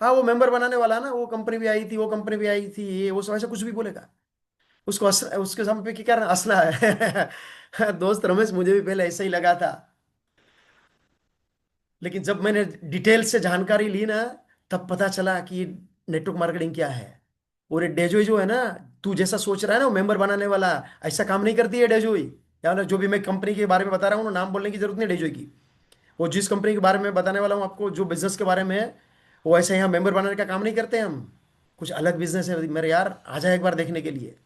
हाँ वो मेंबर बनाने वाला ना, वो कंपनी भी आई थी वो कंपनी भी आई थी ये वो सब, ऐसा कुछ भी बोलेगा। उसको उसके सामने पे क्या करना, हंसना है। दोस्त रमेश मुझे भी पहले ऐसा ही लगा था, लेकिन जब मैंने डिटेल से जानकारी ली ना, तब पता चला कि नेटवर्क मार्केटिंग क्या है। और ये डेजोई जो है ना, तू जैसा सोच रहा है ना वो मेंबर बनाने वाला, ऐसा काम नहीं करती है डेजोई। यार जो भी मैं कंपनी के बारे में बता रहा हूँ ना, नाम बोलने की जरूरत नहीं डेजोई की। वो जिस कंपनी के बारे में बताने वाला हूँ आपको, जो बिजनेस के बारे में है, वो ऐसे यहाँ मेंबर बनाने का काम नहीं करते हम। कुछ अलग बिजनेस है मेरे यार, आ जाए एक बार देखने के लिए।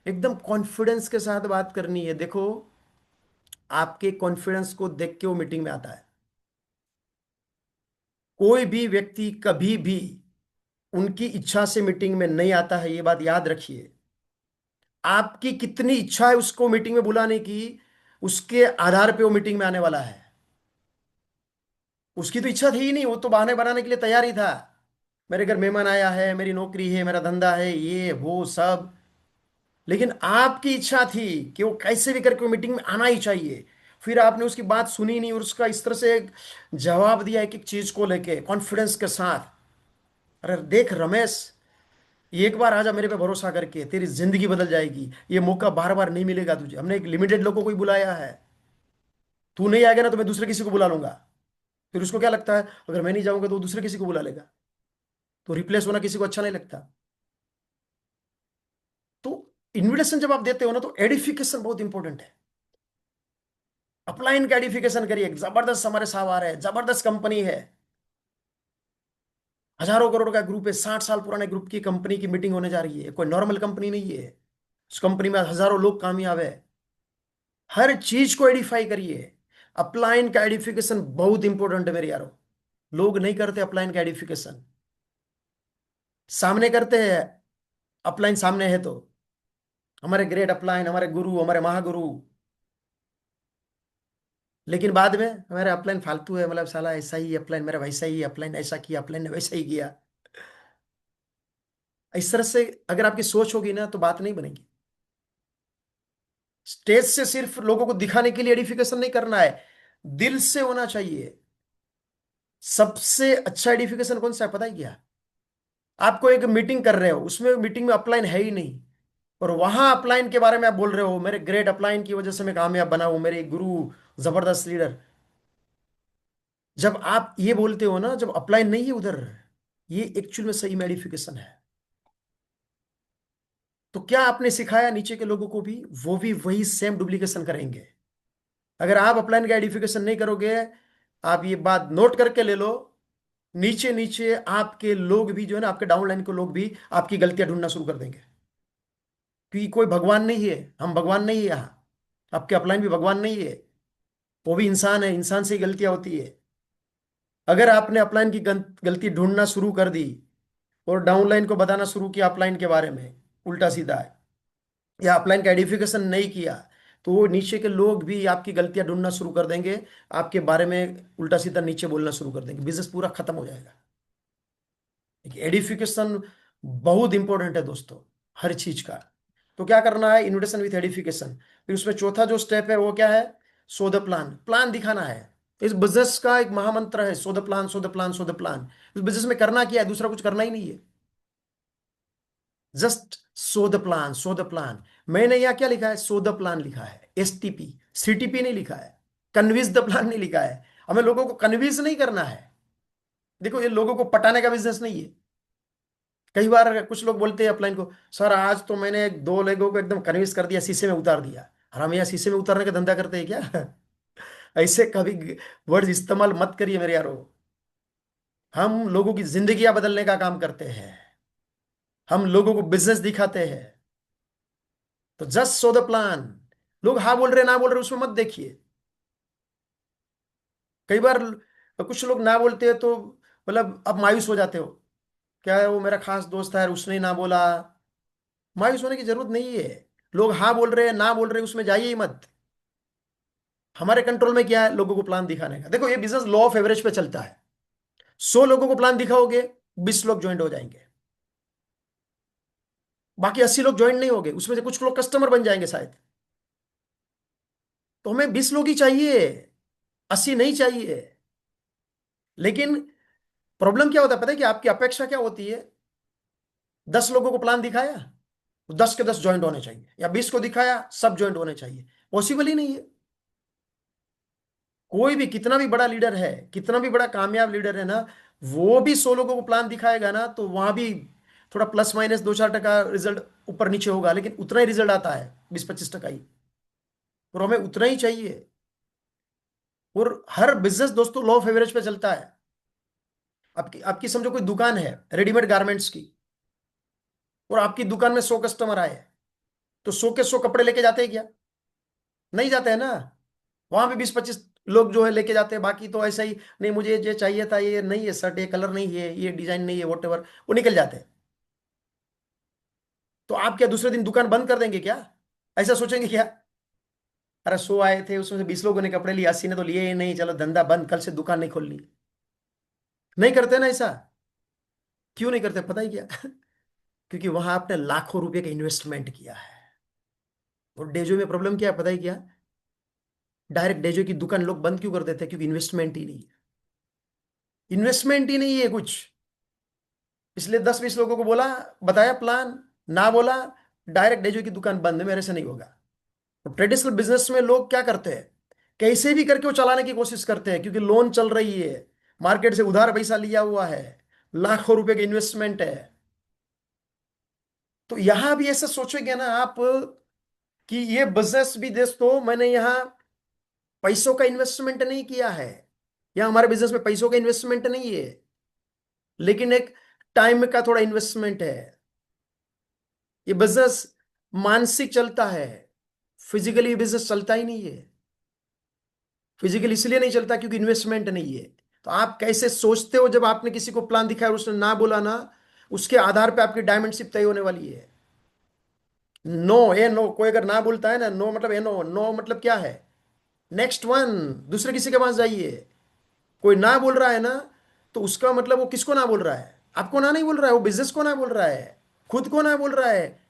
एकदम कॉन्फिडेंस के साथ बात करनी है, देखो आपके कॉन्फिडेंस को देख के वो मीटिंग में आता है। कोई भी व्यक्ति कभी भी उनकी इच्छा से मीटिंग में नहीं आता है, ये बात याद रखिए। आपकी कितनी इच्छा है उसको मीटिंग में बुलाने की, उसके आधार पे वो मीटिंग में आने वाला है। उसकी तो इच्छा थी ही नहीं, वो तो बहाने बनाने के लिए तैयार ही था, मेरे घर मेहमान आया है, मेरी नौकरी है, मेरा धंधा है, ये वो सब। लेकिन आपकी इच्छा थी कि वो कैसे भी करके मीटिंग में आना ही चाहिए। फिर आपने उसकी बात सुनी नहीं और उसका इस तरह से एक जवाब दिया एक एक चीज को लेके कॉन्फिडेंस के साथ। अरे देख रमेश, एक बार आजा मेरे पे भरोसा करके, तेरी जिंदगी बदल जाएगी, ये मौका बार बार नहीं मिलेगा तुझे, हमने एक लिमिटेड लोगों को ही बुलाया है, तू नहीं आएगा ना तो मैं दूसरे किसी को बुला लूंगा। फिर उसको क्या लगता है, अगर मैं नहीं जाऊंगा तो वो दूसरे किसी को बुला लेगा, तो रिप्लेस होना किसी को अच्छा नहीं लगता। तो इनविटेशन जब आप देते हो ना, तो एडिफिकेशन बहुत इंपॉर्टेंट है। अपलाइन का एडिफिकेशन करिए, जबरदस्त हमारे साहब आ रहे हैं, जबरदस्त कंपनी है, हजारों करोड़ का ग्रुप है, 60 साल पुराने ग्रुप की कंपनी की मीटिंग होने जा रही है, कोई नॉर्मल कंपनी नहीं है। उस कंपनी में हजारों लोग कामयाब है। हर चीज को एडिफाई करिए। अपलाइन का एडिफिकेशन बहुत इंपॉर्टेंट है मेरे यारों। लोग नहीं करते अपलाइन का एडिफिकेशन, सामने करते हैं। अपलाइन सामने है तो हमारे ग्रेट अपलाइन, हमारे गुरु, हमारे महागुरु, लेकिन बाद में हमारे अपलाइन फालतू है, मतलब साला ऐसा ही अपलाइन मेरा, वैसा ही अपलाइन ऐसा किया, अपलाइन ने वैसा ही किया। इस तरह से अगर आपकी सोच होगी ना तो बात नहीं बनेगी। स्टेज से सिर्फ लोगों को दिखाने के लिए एडिफिकेशन नहीं करना है, दिल से होना चाहिए। सबसे अच्छा एडिफिकेशन कौन सा है पता है क्या, आपको एक मीटिंग कर रहे हो, उसमें मीटिंग में अपलाइन है ही नहीं, और वहां अपलाइन के बारे में आप बोल रहे हो, मेरे ग्रेट अपलाइन की वजह से मैं कामयाब बना हूं, मेरे गुरु जबरदस्त लीडर। जब आप ये बोलते हो ना, जब अपलाइन नहीं है उधर, ये एक्चुअल में सही में एडिफिकेशन है। तो क्या आपने सिखाया नीचे के लोगों को भी, वो भी वही सेम डुप्लीकेशन करेंगे। अगर आप अपलाइन का एडिफिकेशन नहीं करोगे, आप ये बात नोट करके ले लो, नीचे नीचे आपके लोग भी जो है ना, आपके डाउनलाइन के लोग भी आपकी गलतियां ढूंढना शुरू कर देंगे। क्योंकि कोई भगवान नहीं है, हम भगवान नहीं है यहाँ, आपके अपलाइन भी भगवान नहीं है। वो भी इंसान है, इंसान से ही गलतियां होती है। अगर आपने अपलाइन की गलती ढूंढना शुरू कर दी और डाउनलाइन को बताना शुरू किया अपलाइन के बारे में उल्टा सीधा है, या अपलाइन का एडिफिकेशन नहीं किया, तो वो नीचे के लोग भी आपकी गलतियां ढूंढना शुरू कर देंगे, आपके बारे में उल्टा सीधा नीचे बोलना शुरू कर देंगे, बिजनेस पूरा खत्म हो जाएगा। एडिफिकेशन बहुत इंपॉर्टेंट है दोस्तों, हर चीज का। तो क्या करना है, इन्विटेशन विथ एडिफिकेशन। फिर उसमें चौथा जो स्टेप है वो क्या है, सो द प्लान, प्लान दिखाना है। इस बिजनेस का एक महामंत्र है, so the plan, so the plan, so the plan. इस बिजनेस में करना क्या है, दूसरा कुछ करना ही नहीं है, just so the plan, so the plan. मैंने यहाँ क्या लिखा है, सो द प्लान लिखा है, STP, CTP नहीं लिखा है, कन्विंस द प्लान नहीं लिखा है। हमें लोगों को कन्विंस नहीं करना है। देखो ये लोगों को पटाने का बिजनेस नहीं है। कई बार कुछ लोग बोलते हैं अपलाइन को, सर आज तो मैंने दो लोगों को एकदम कन्विंस कर दिया, शीशे में उतार दिया। और हम यहाँ शीशे में उतारने का धंधा करते हैं क्या? ऐसे कभी वर्ड इस्तेमाल मत करिए मेरे यारो। हम लोगों की जिंदगियां बदलने का काम करते हैं, हम लोगों को बिजनेस दिखाते हैं। तो जस्ट सो द प्लान। लोग हाँ बोल रहे ना बोल रहे उसमें मत देखिए। कई बार कुछ लोग ना बोलते हैं तो मतलब आप मायूस हो जाते हो, क्या है वो मेरा खास दोस्त है उसने ही ना बोला। मायूस होने की जरूरत नहीं है। लोग हाँ बोल रहे हैं ना बोल रहे हैं उसमें जाइए ही मत। हमारे कंट्रोल में क्या है, लोगों को प्लान दिखाने का। देखो ये बिजनेस लॉ ऑफ एवरेज पे चलता है। 100 लोगों को प्लान दिखाओगे, 20 लोग ज्वाइन हो जाएंगे, बाकी 80 लोग ज्वाइन नहीं होंगे, उसमें से कुछ लोग कस्टमर बन जाएंगे शायद। तो हमें 20 लोग ही चाहिए, 80 नहीं चाहिए। लेकिन प्रॉब्लम क्या होता है पता है कि आपकी अपेक्षा क्या होती है, 10 लोगों को प्लान दिखाया तो 10 के 10 ज्वाइंट होने चाहिए, या 20 को दिखाया सब ज्वाइंट होने चाहिए। पॉसिबल ही नहीं है। कोई भी कितना भी बड़ा लीडर है, कितना भी बड़ा कामयाब लीडर है ना, वो भी 100 लोगों को प्लान दिखाएगा ना तो वहां भी थोड़ा प्लस माइनस 2-4 टका रिजल्ट ऊपर नीचे होगा, लेकिन उतना ही रिजल्ट आता है, 20-25 टका ही। और हमें उतना ही चाहिए। और हर बिजनेस दोस्तों लॉ ऑफ एवरेज पे चलता है। आपकी आपकी समझो कोई दुकान है रेडीमेड गारमेंट्स की, और आपकी दुकान में 100 कस्टमर आए, तो 100 के 100 कपड़े लेके जाते हैं क्या? नहीं जाते हैं ना। वहां पे 20-25 लोग जो है लेके जाते हैं, बाकी तो ऐसा ही, नहीं मुझे ये चाहिए था, ये नहीं है शर्ट, ये कलर नहीं है, ये डिजाइन नहीं है, वॉट एवर, वो निकल जाते हैं। तो आप क्या दूसरे दिन दुकान बंद कर देंगे क्या? ऐसा सोचेंगे क्या? अरे 100 आए थे उसमें से 20 लोगों ने कपड़े लिए, 80 ने तो लिए ही नहीं, चलो धंधा बंद, कल से दुकान नहीं खोलनी। नहीं करते ना ऐसा। क्यों नहीं करते पता ही क्या? क्योंकि वहां आपने लाखों रुपए का इन्वेस्टमेंट किया है। और डेजो में प्रॉब्लम क्या है पता है क्या, डायरेक्ट डेजो की दुकान लोग बंद क्यों कर देते हैं, क्योंकि इन्वेस्टमेंट ही नहीं है। इन्वेस्टमेंट ही नहीं है कुछ। इसलिए 10-20 लोगों को बोला, बताया प्लान, ना बोला, डायरेक्ट डेजो की दुकान बंद है, मेरे से नहीं होगा। तो ट्रेडिशनल बिजनेस में लोग क्या करते हैं, कैसे भी करके वो चलाने की कोशिश करते हैं, क्योंकि लोन चल रही है, मार्केट से उधार पैसा लिया हुआ है, लाखों रुपए का इन्वेस्टमेंट है। तो यहां भी ऐसा सोचोगे ना आप कि ये बिजनेस भी दोस्तों मैंने यहाँ पैसों का इन्वेस्टमेंट नहीं किया है, या हमारे बिजनेस में पैसों का इन्वेस्टमेंट नहीं है, लेकिन एक टाइम का थोड़ा इन्वेस्टमेंट है। ये बिजनेस मानसिक चलता है, फिजिकली बिजनेस चलता ही नहीं है। फिजिकल इसलिए नहीं चलता क्योंकि इन्वेस्टमेंट नहीं है। तो आप कैसे सोचते हो, जब आपने किसी को प्लान दिखाया और उसने ना बोला ना, उसके आधार पे आपकी डायमंडशिप तय होने वाली है। नो, ए नो, कोई अगर ना बोलता है ना, नो मतलब ए नो, नो मतलब क्या है, नेक्स्ट वन, दूसरे किसी के पास जाइए। कोई ना बोल रहा है ना, तो उसका मतलब वो किसको ना बोल रहा है, आपको ना नहीं बोल रहा है, वो बिजनेस को ना बोल रहा है, खुद को ना बोल रहा है।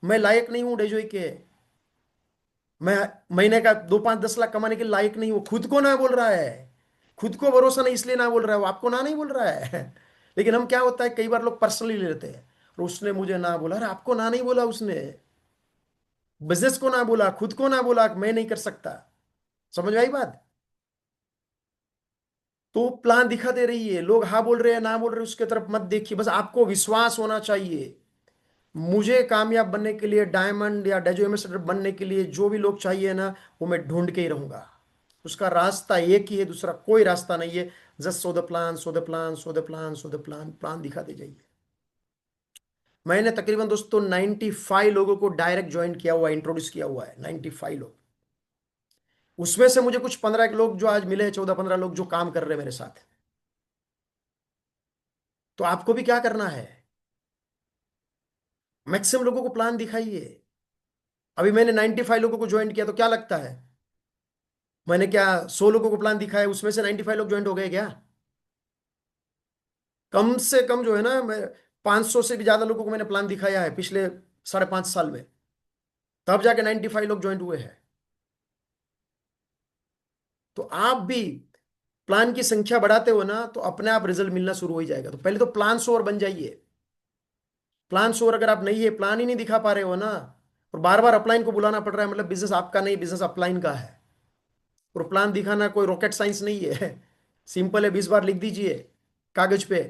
मैं लायक नहीं हूं डेजोई के, मैं महीने का 2-5-10 लाख कमाने के लायक नहीं हूं, खुद को ना बोल रहा है। खुद को भरोसा नहीं इसलिए ना बोल रहा है, वो आपको ना नहीं बोल रहा है। लेकिन हम क्या होता है, कई बार लोग पर्सनली ले लेते हैं, और उसने मुझे ना बोला, अरे आपको ना नहीं बोला उसने, बिजनेस को ना बोला, खुद को ना बोला, मैं नहीं कर सकता। समझ में आई बात? तो प्लान दिखा दे रही है, लोग हाँ बोल रहे हैं ना बोल रहे हैं उसके तरफ मत देखिए, बस आपको विश्वास होना चाहिए। मुझे कामयाब बनने के लिए, डायमंड या डेजो एम्बेसडर बनने के लिए जो भी लोग चाहिए ना, वो मैं ढूंढ के ही रहूंगा। उसका रास्ता एक ही है, दूसरा कोई रास्ता नहीं है। Just so the plan, so the plan, so the plan, so the plan, plan दिखाते जाइए। मैंने तकरीबन दोस्तों 95 लोगों को डायरेक्ट ज्वाइन किया हुआ है, इंट्रोड्यूस किया हुआ है, 95 लोग। उसमें से मुझे कुछ 15 लोग जो आज मिले, 14-15 लोग जो काम कर रहे हैं मेरे साथ। तो आपको भी क्या करना है, मैक्सिमम लोगों को प्लान दिखाइए। अभी मैंने 95 लोगों को ज्वाइन किया, तो क्या लगता है, मैंने क्या 100 लोगों को प्लान दिखाया, उसमें से 95 लोग ज्वाइन हो गए क्या? कम से कम जो है ना, मैं 500 से भी ज्यादा लोगों को मैंने प्लान दिखाया है पिछले 5.5 साल में, तब जाके 95 लोग ज्वाइन हुए हैं। तो आप भी प्लान की संख्या बढ़ाते हो ना, तो अपने आप रिजल्ट मिलना शुरू हो ही जाएगा। तो पहले तो प्लान शोर बन जाइए। प्लान शोर अगर आप नहीं है, प्लान ही नहीं दिखा पा रहे हो ना, और बार बार अपलाइन को बुलाना पड़ रहा है, मतलब बिजनेस आपका नहीं, बिजनेस अपलाइन का है। और प्लान दिखाना कोई रॉकेट साइंस नहीं है, सिंपल है, 20 बार लिख दीजिए कागज पे,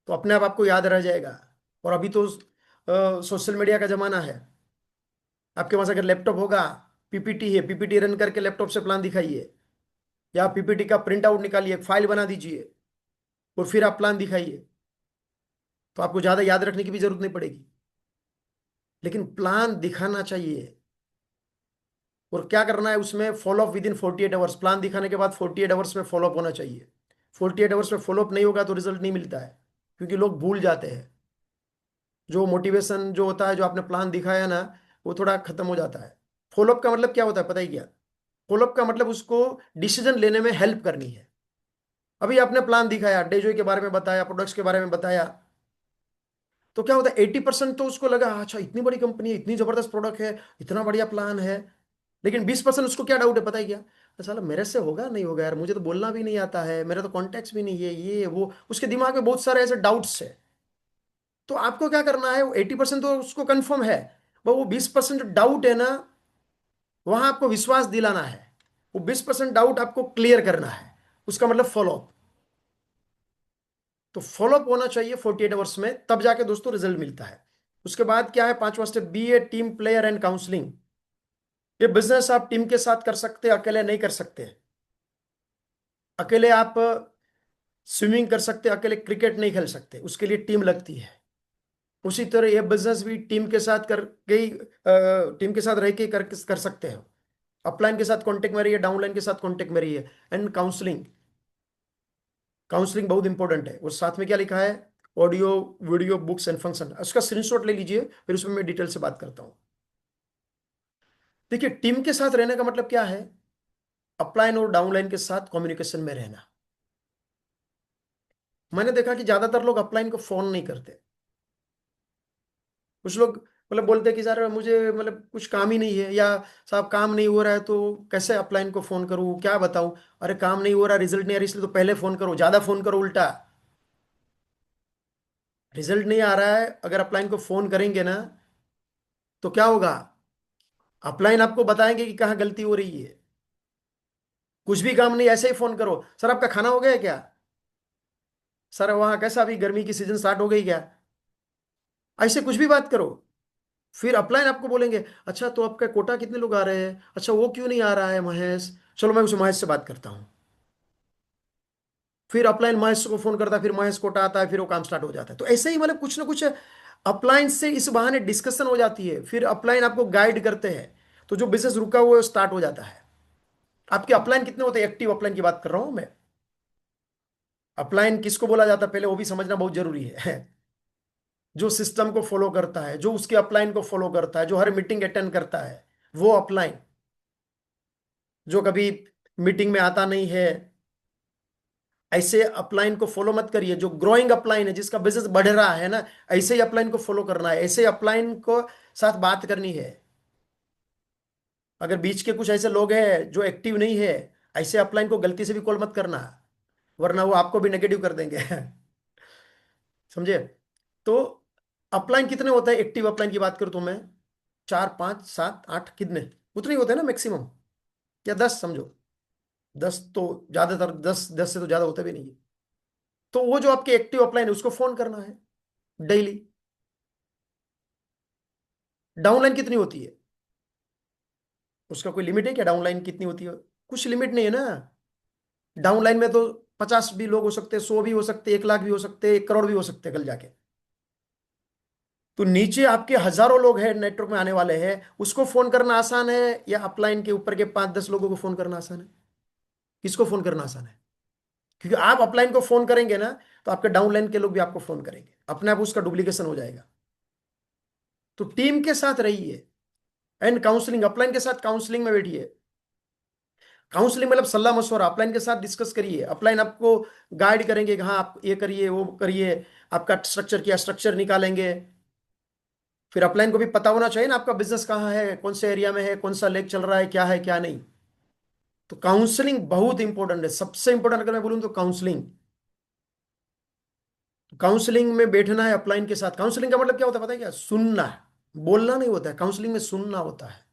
तो अपने आप आपको याद रह जाएगा। और अभी तो सोशल मीडिया का जमाना है, आपके पास अगर लैपटॉप होगा, पीपीटी है, पीपीटी रन करके लैपटॉप से प्लान दिखाइए, या पीपीटी का प्रिंट आउट निकालिए, एक फाइल बना दीजिए, और फिर आप प्लान दिखाइए, तो आपको ज्यादा याद रखने की भी जरूरत नहीं पड़ेगी। लेकिन प्लान दिखाना चाहिए। और क्या करना है उसमें, follow up with in 48 hours. Plan दिखाने के बाद 48 आवर्स में फॉलो अप होना चाहिए। 48 आवर्स में फॉलो अप नहीं होगा तो रिजल्ट नहीं मिलता है, क्योंकि लोग भूल जाते हैं। जो मोटिवेशन जो होता है, जो आपने प्लान दिखाया ना, वो थोड़ा खत्म हो जाता है। फॉलोअप का मतलब क्या होता है पता ही क्या? फॉलोअप का मतलब उसको डिसीजन लेने में हेल्प करनी है। अभी आपने प्लान दिखाया, डेजोई के बारे में बताया, प्रोडक्ट्स के बारे में बताया, तो क्या होता है, 80% तो उसको लगा अच्छा इतनी बड़ी कंपनी है, इतनी जबरदस्त प्रोडक्ट है, इतना बढ़िया प्लान है। लेकिन 20% उसको क्या डाउट है पता है क्या? साला मेरे से होगा नहीं होगा यार, मुझे तो बोलना भी नहीं आता है, मेरा तो कॉन्टेक्ट भी नहीं है, ये वो, उसके दिमाग में बहुत सारे ऐसे डाउट्स है। तो आपको क्या करना है, वो 80% तो उसको कंफर्म है, पर वो 20% जो डाउट है ना, वहां आपको विश्वास दिलाना है। वो 20% डाउट आपको क्लियर करना है, उसका मतलब फॉलोअप। तो फॉलोअप होना चाहिए 48 आवर्स में, तब जाके दोस्तों रिजल्ट मिलता है। उसके बाद क्या है, 5वां step, be a team player and counselling. ये बिजनेस आप टीम के साथ कर सकते हैं, अकेले नहीं कर सकते। अकेले आप स्विमिंग कर सकते, अकेले क्रिकेट नहीं खेल सकते, उसके लिए टीम लगती है। उसी तरह ये बिजनेस भी टीम के साथ करके ही, टीम के साथ रह के कर सकते हैं। अपलाइन के साथ कांटेक्ट में रहिए, डाउनलाइन के साथ कांटेक्ट में रहिए। एंड काउंसलिंग, काउंसलिंग बहुत इंपॉर्टेंट है। और साथ में क्या लिखा है, audio, video, books and function, उसका स्क्रीनशॉट ले लीजिए, फिर उसमें मैं डिटेल से बात करता हूँ। देखिए, टीम के साथ रहने का मतलब क्या है, अपलाइन और डाउनलाइन के साथ कम्युनिकेशन में रहना। मैंने देखा कि ज्यादातर लोग अपलाइन को फोन नहीं करते। कुछ लोग मतलब बोलते हैं कि सर मुझे मतलब कुछ काम ही नहीं है, या साहब काम नहीं हो रहा है तो कैसे अपलाइन को फोन करूं, क्या बताऊं। अरे काम नहीं हो रहा, रिजल्ट नहीं आ रहा, इसलिए तो पहले फोन करो, ज्यादा फोन करो उल्टा। रिजल्ट नहीं आ रहा है, अगर अपलाइन को फोन करेंगे ना, तो क्या होगा, अपलाइन आपको बताएंगे कि कहाँ गलती हो रही है। कुछ भी काम नहीं, ऐसे ही फोन करो, सर आपका खाना हो गया है क्या, सर वहाँ कैसा, अभी गर्मी की सीजन स्टार्ट हो गई क्या, ऐसे कुछ भी बात करो। फिर अपलाइन आपको बोलेंगे अच्छा तो आपका कोटा कितने लोग आ रहे हैं, अच्छा वो क्यों नहीं आ रहा है महेश, चलो मैं उस महेश से बात करता हूँ। फिर अपलाइन महेश को फोन करता है, फिर महेश कोटा आता है, फिर वो काम स्टार्ट हो जाता है। तो ऐसे ही मतलब कुछ ना कुछ अपलाइन से इस बहाने डिस्कशन हो जाती है, फिर अपलाइन आपको गाइड करते हैं, तो जो बिजनेस रुका हुआ है स्टार्ट हो जाता है। आपके अपलाइन कितने होते हैं, एक्टिव अपलाइन की बात कर रहा हूं मैं। अपलाइन किसको बोला जाता है पहले वो भी समझना बहुत जरूरी है। जो सिस्टम को फॉलो करता है, जो उसके अपलाइन को फॉलो करता है, जो हर मीटिंग अटेंड करता है, वो अपलाइन। जो कभी मीटिंग में आता नहीं है, ऐसे अपलाइन को फॉलो मत करिए। जो ग्रोइंग अपलाइन है, जिसका बिजनेस बढ़ रहा है ना, ऐसे ही अपलाइन को फॉलो करना है, ऐसे अपलाइन को साथ बात करनी है। अगर बीच के कुछ ऐसे लोग हैं जो एक्टिव नहीं है, ऐसे अपलाइन को गलती से भी कॉल मत करना, वरना वो आपको भी नेगेटिव कर देंगे। समझे? तो अपलाइन कितने होते हैं, एक्टिव अपलाइन की बात करूं तो मैं, 4, 5, 7, 8, कितने, उतने ही होते हैं ना मैक्सिमम, या 10 समझो। 10 तो ज्यादातर, 10 से तो ज्यादा होते भी नहीं है। तो वो जो आपके एक्टिव अपलाइन है उसको फोन करना है डेली। डाउनलाइन कितनी होती है, उसका कोई लिमिट है क्या, डाउनलाइन कितनी होती है? कुछ लिमिट नहीं है ना। डाउनलाइन में तो 50 भी लोग हो सकते हैं, 100 भी हो सकते हैं, 1 लाख भी हो सकते हैं, 1 करोड़ भी हो सकते हैं कल जाके। तो नीचे आपके हजारों लोग हैं नेटवर्क में आने वाले हैं, उसको फोन करना आसान है या अपलाइन के ऊपर के 5-10 लोगों को फोन करना आसान है? किसको फोन करना आसान है? क्योंकि आप अपलाइन को फोन करेंगे ना, तो आपके डाउनलाइन के लोग भी आपको फोन करेंगे, अपने आप उसका डुप्लीकेशन हो जाएगा। तो टीम के साथ रहिए। एंड काउंसलिंग, अपलाइन के साथ काउंसलिंग में बैठिए। काउंसलिंग मतलब सलाह मशवरा, अपलाइन के साथ डिस्कस करिए, अपलाइन आपको गाइड करेंगे कि हाँ आप ये करिए वो करिए, आपका स्ट्रक्चर क्या स्ट्रक्चर निकालेंगे। फिर अपलाइन को भी पता होना चाहिए ना आपका बिजनेस कहाँ है, कौन से एरिया में है, कौन सा लेक चल रहा है क्या नहीं। तो काउंसलिंग बहुत इंपॉर्टेंट है, सबसे इंपॉर्टेंट अगर मैं बोलूँ तो काउंसलिंग। काउंसलिंग में बैठना है अपलाइन के साथ। काउंसलिंग का मतलब क्या होता है पता है क्या? सुनना है, बोलना नहीं होता है, काउंसलिंग में सुनना होता है।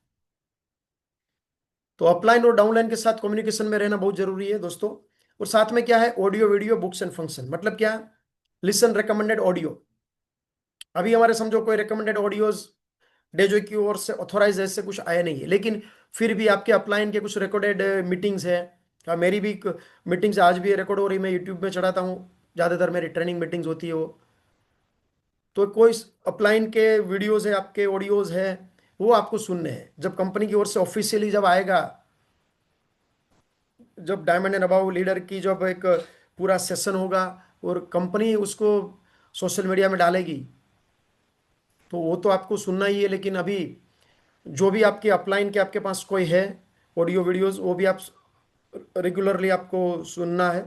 तो अपलाइन और डाउनलाइन के साथ कम्युनिकेशन में रहना बहुत जरूरी है दोस्तों। और साथ में क्या है, audio video books and function, मतलब क्या? Listen recommended audio. अभी हमारे समझो कोई रिकमेंडेड ऑडियोज डेजो की ओर से ऑथोराइज ऐसे कुछ आया नहीं है, लेकिन फिर भी आपके अपलाइन के कुछ रिकॉर्डेड मीटिंग्स है। मेरी भी मीटिंग्स आज भी रिकॉर्ड हो रही, मैं यूट्यूब में चढ़ाता हूँ, ज़्यादातर मेरी ट्रेनिंग मीटिंग्स होती है वो। तो कोई अपलाइन के वीडियोज है, आपके ऑडियोज है, वो आपको सुनने हैं। जब कंपनी की ओर से ऑफिशियली जब आएगा, जब डायमंड एंड अबव लीडर की जब एक पूरा सेशन होगा और कंपनी उसको सोशल मीडिया में डालेगी, तो वो तो आपको सुनना ही है। लेकिन अभी जो भी आपके अपलाइन के आपके पास कोई है ऑडियो वीडियोस, वो भी आप रेगुलरली आपको सुनना है।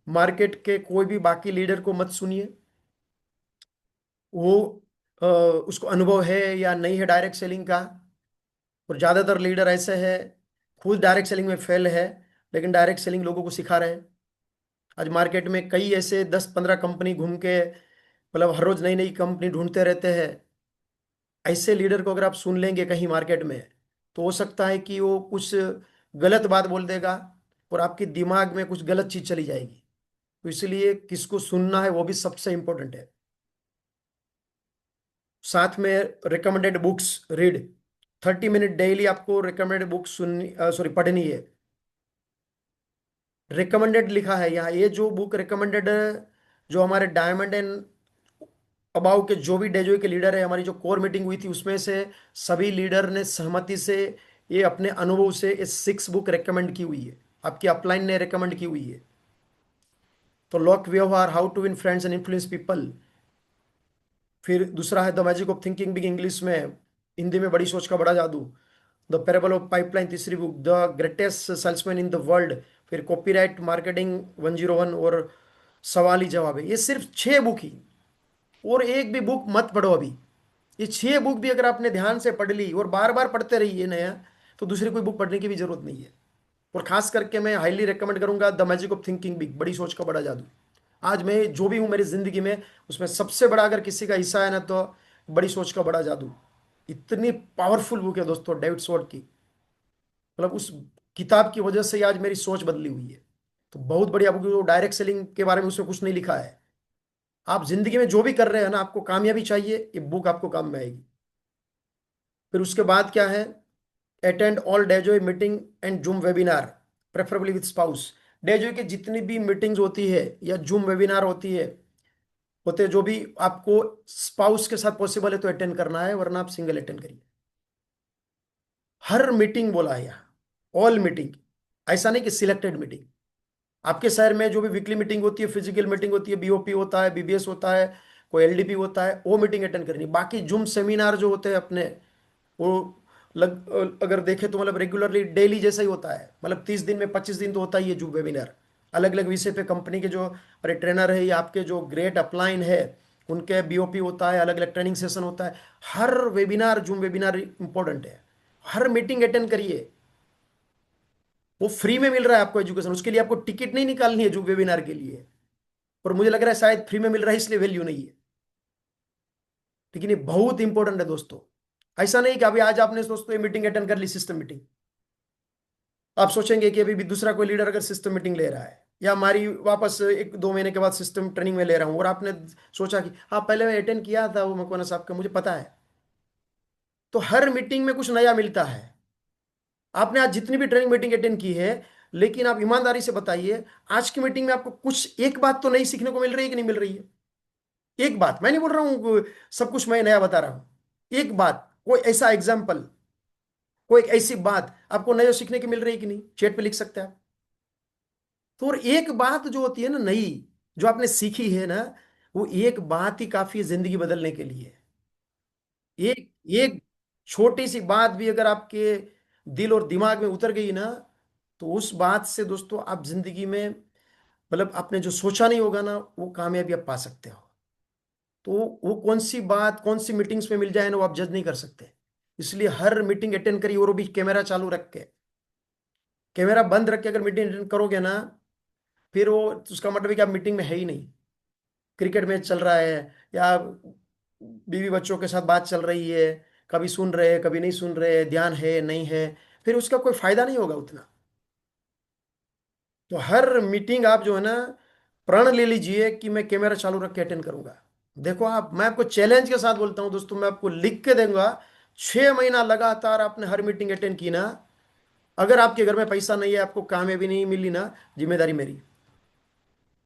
मार्केट के कोई भी बाकी लीडर को मत सुनिए, वो उसको अनुभव है या नहीं है डायरेक्ट सेलिंग का। और ज़्यादातर लीडर ऐसे हैं, खुद डायरेक्ट सेलिंग में फेल है, लेकिन डायरेक्ट सेलिंग लोगों को सिखा रहे हैं। आज मार्केट में कई ऐसे 10-15 कंपनी घूम के, मतलब हर रोज नई नई कंपनी ढूंढते रहते हैं। ऐसे लीडर को अगर आप सुन लेंगे कहीं मार्केट में, तो हो सकता है कि वो कुछ गलत बात बोल देगा और आपके दिमाग में कुछ गलत चीज चली जाएगी। तो इसलिए किसको सुनना है वो भी सबसे इंपॉर्टेंट है। साथ में recommended books read. 30 minute daily आपको रिकमेंडेड बुक्स सुननी, सॉरी पढ़नी है। रिकमेंडेड लिखा है यहाँ, ये जो बुक रिकमेंडेड, जो हमारे डायमंड एंड अबाउ के जो भी डेजो के लीडर है, हमारी जो कोर मीटिंग हुई थी उसमें से सभी लीडर ने सहमति से, ये अपने अनुभव से इस 6 बुक रिकमेंड की हुई है, आपकी अपलाइन ने रिकमेंड की हुई है। तो लोक व्यवहार, how to win friends and influence people. फिर दूसरा है the magic of thinking big, English में, हिंदी में बड़ी सोच का बड़ा जादू। द पैराबल ऑफ पाइपलाइन, तीसरी book, the greatest salesman in the world. फिर कॉपीराइट मार्केटिंग 101 और सवाल ही जवाब है। ये सिर्फ 6 बुक ही, और एक भी बुक मत पढ़ो अभी। ये 6 बुक भी अगर आपने ध्यान से पढ़ ली और बार बार पढ़ते रहिए नया, तो दूसरी कोई बुक पढ़ने की भी जरूरत नहीं है। और खास करके मैं हाईली रेकमेंड करूंगा the magic of thinking big, बड़ी सोच का बड़ा जादू। आज मैं जो भी हूं मेरी जिंदगी में, उसमें सबसे बड़ा अगर किसी का हिस्सा है ना, तो बड़ी सोच का बड़ा जादू। इतनी पावरफुल बुक है दोस्तों डेविड स्वॉर्ट की। मतलब उस किताब की वजह से ही आज मेरी सोच बदली हुई है। तो बहुत बढ़िया बुक है। जो डायरेक्ट सेलिंग के बारे में उसमें कुछ नहीं लिखा है। आप जिंदगी में जो भी कर रहे हैं ना, आपको कामयाबी चाहिए, ये बुक आपको काम में आएगी। फिर उसके बाद क्या है, attend all Dejoy meeting and Zoom webinar, preferably with spouse. Dejoy की जितनी भी मीटिंग्स होती है या जूम वेबिनार होती है, होते जो भी, आपको स्पाउस के साथ पॉसिबल है तो अटेंड करना है, वरना आप सिंगल अटेंड करिए। हर मीटिंग बोला है यहाँ, ऑल मीटिंग, ऐसा नहीं कि सिलेक्टेड मीटिंग। आपके शहर में जो भी वीकली मीटिंग होती है, फिजिकल मीटिंग होती है, बीओपी होता है, बीबीएस होता है, कोई एलडीपी होता है, वो मीटिंग अटेंड करनी। बाकी जूम सेमिनार जो होते हैं अपने, वो अगर देखें तो मतलब रेगुलरली डेली जैसा ही होता है। मतलब 30 दिन में 25 दिन तो होता ही है जूम वेबिनार। अलग अलग विषय पे कंपनी के जो अरे ट्रेनर है या आपके जो ग्रेट अपलाइन है, उनके बीओपी होता है, अलग अलग ट्रेनिंग सेशन होता है। हर वेबिनार, जूम वेबिनार इंपॉर्टेंट है। हर मीटिंग अटेंड करिए, वो फ्री में मिल रहा है आपको एजुकेशन, उसके लिए आपको टिकट नहीं निकालनी है जूम वेबिनार के लिए। और मुझे लग रहा है शायद फ्री में मिल रहा है इसलिए वैल्यू नहीं है, लेकिन ये बहुत इंपॉर्टेंट है दोस्तों। ऐसा नहीं कि अभी आज आपने दोस्तों ये मीटिंग अटेंड कर ली, सिस्टम मीटिंग, आप सोचेंगे कि अभी भी दूसरा कोई लीडर अगर सिस्टम मीटिंग ले रहा है, या हमारी वापस 1-2 महीने के बाद सिस्टम ट्रेनिंग में ले रहा हूँ, और आपने सोचा कि हाँ पहले मैं अटेंड किया था वो मकवाना साहब का, मुझे पता है। तो हर मीटिंग में कुछ नया मिलता है। आपने आज जितनी भी ट्रेनिंग मीटिंग अटेंड की है, लेकिन आप ईमानदारी से बताइए, आज की मीटिंग में आपको कुछ एक बात तो नई सीखने को मिल रही है कि नहीं मिल रही है? एक बात, मैं नहीं बोल रहा हूँ सब कुछ मैं नया बता रहा हूँ। एक बात, कोई ऐसा एग्जाम्पल, कोई एक ऐसी बात आपको नए सीखने की मिल रही है कि नहीं, चैट पे लिख सकते हैं आप। तो और एक बात जो होती है ना नई, जो आपने सीखी है ना, वो एक बात ही काफी है जिंदगी बदलने के लिए। एक एक छोटी सी बात भी अगर आपके दिल और दिमाग में उतर गई ना, तो उस बात से दोस्तों आप जिंदगी में, मतलब आपने जो सोचा नहीं होगा ना, वो कामयाबी आप पा सकते हो। तो वो कौन सी बात कौन सी मीटिंग्स में मिल जाए ना, वो आप जज नहीं कर सकते। इसलिए हर मीटिंग अटेंड करिए, और वो भी कैमरा चालू रख के। कैमरा बंद रख के अगर मीटिंग अटेंड करोगे ना, फिर वो, उसका मतलब है कि आप मीटिंग में है ही नहीं। क्रिकेट मैच चल रहा है, या बीवी बच्चों के साथ बात चल रही है, कभी सुन रहे हैं कभी नहीं सुन रहे, ध्यान है नहीं है, फिर उसका कोई फायदा नहीं होगा उतना। तो हर मीटिंग आप जो है ना, प्रण ले लीजिए कि मैं कैमरा चालू रख के अटेंड करूंगा। देखो आप, मैं आपको चैलेंज के साथ बोलता हूं दोस्तों, मैं आपको लिख के दूंगा, 6 महीना लगातार आपने हर मीटिंग अटेंड की ना, अगर आपके घर में पैसा नहीं है, आपको कामयाबी नहीं मिली ना, जिम्मेदारी मेरी।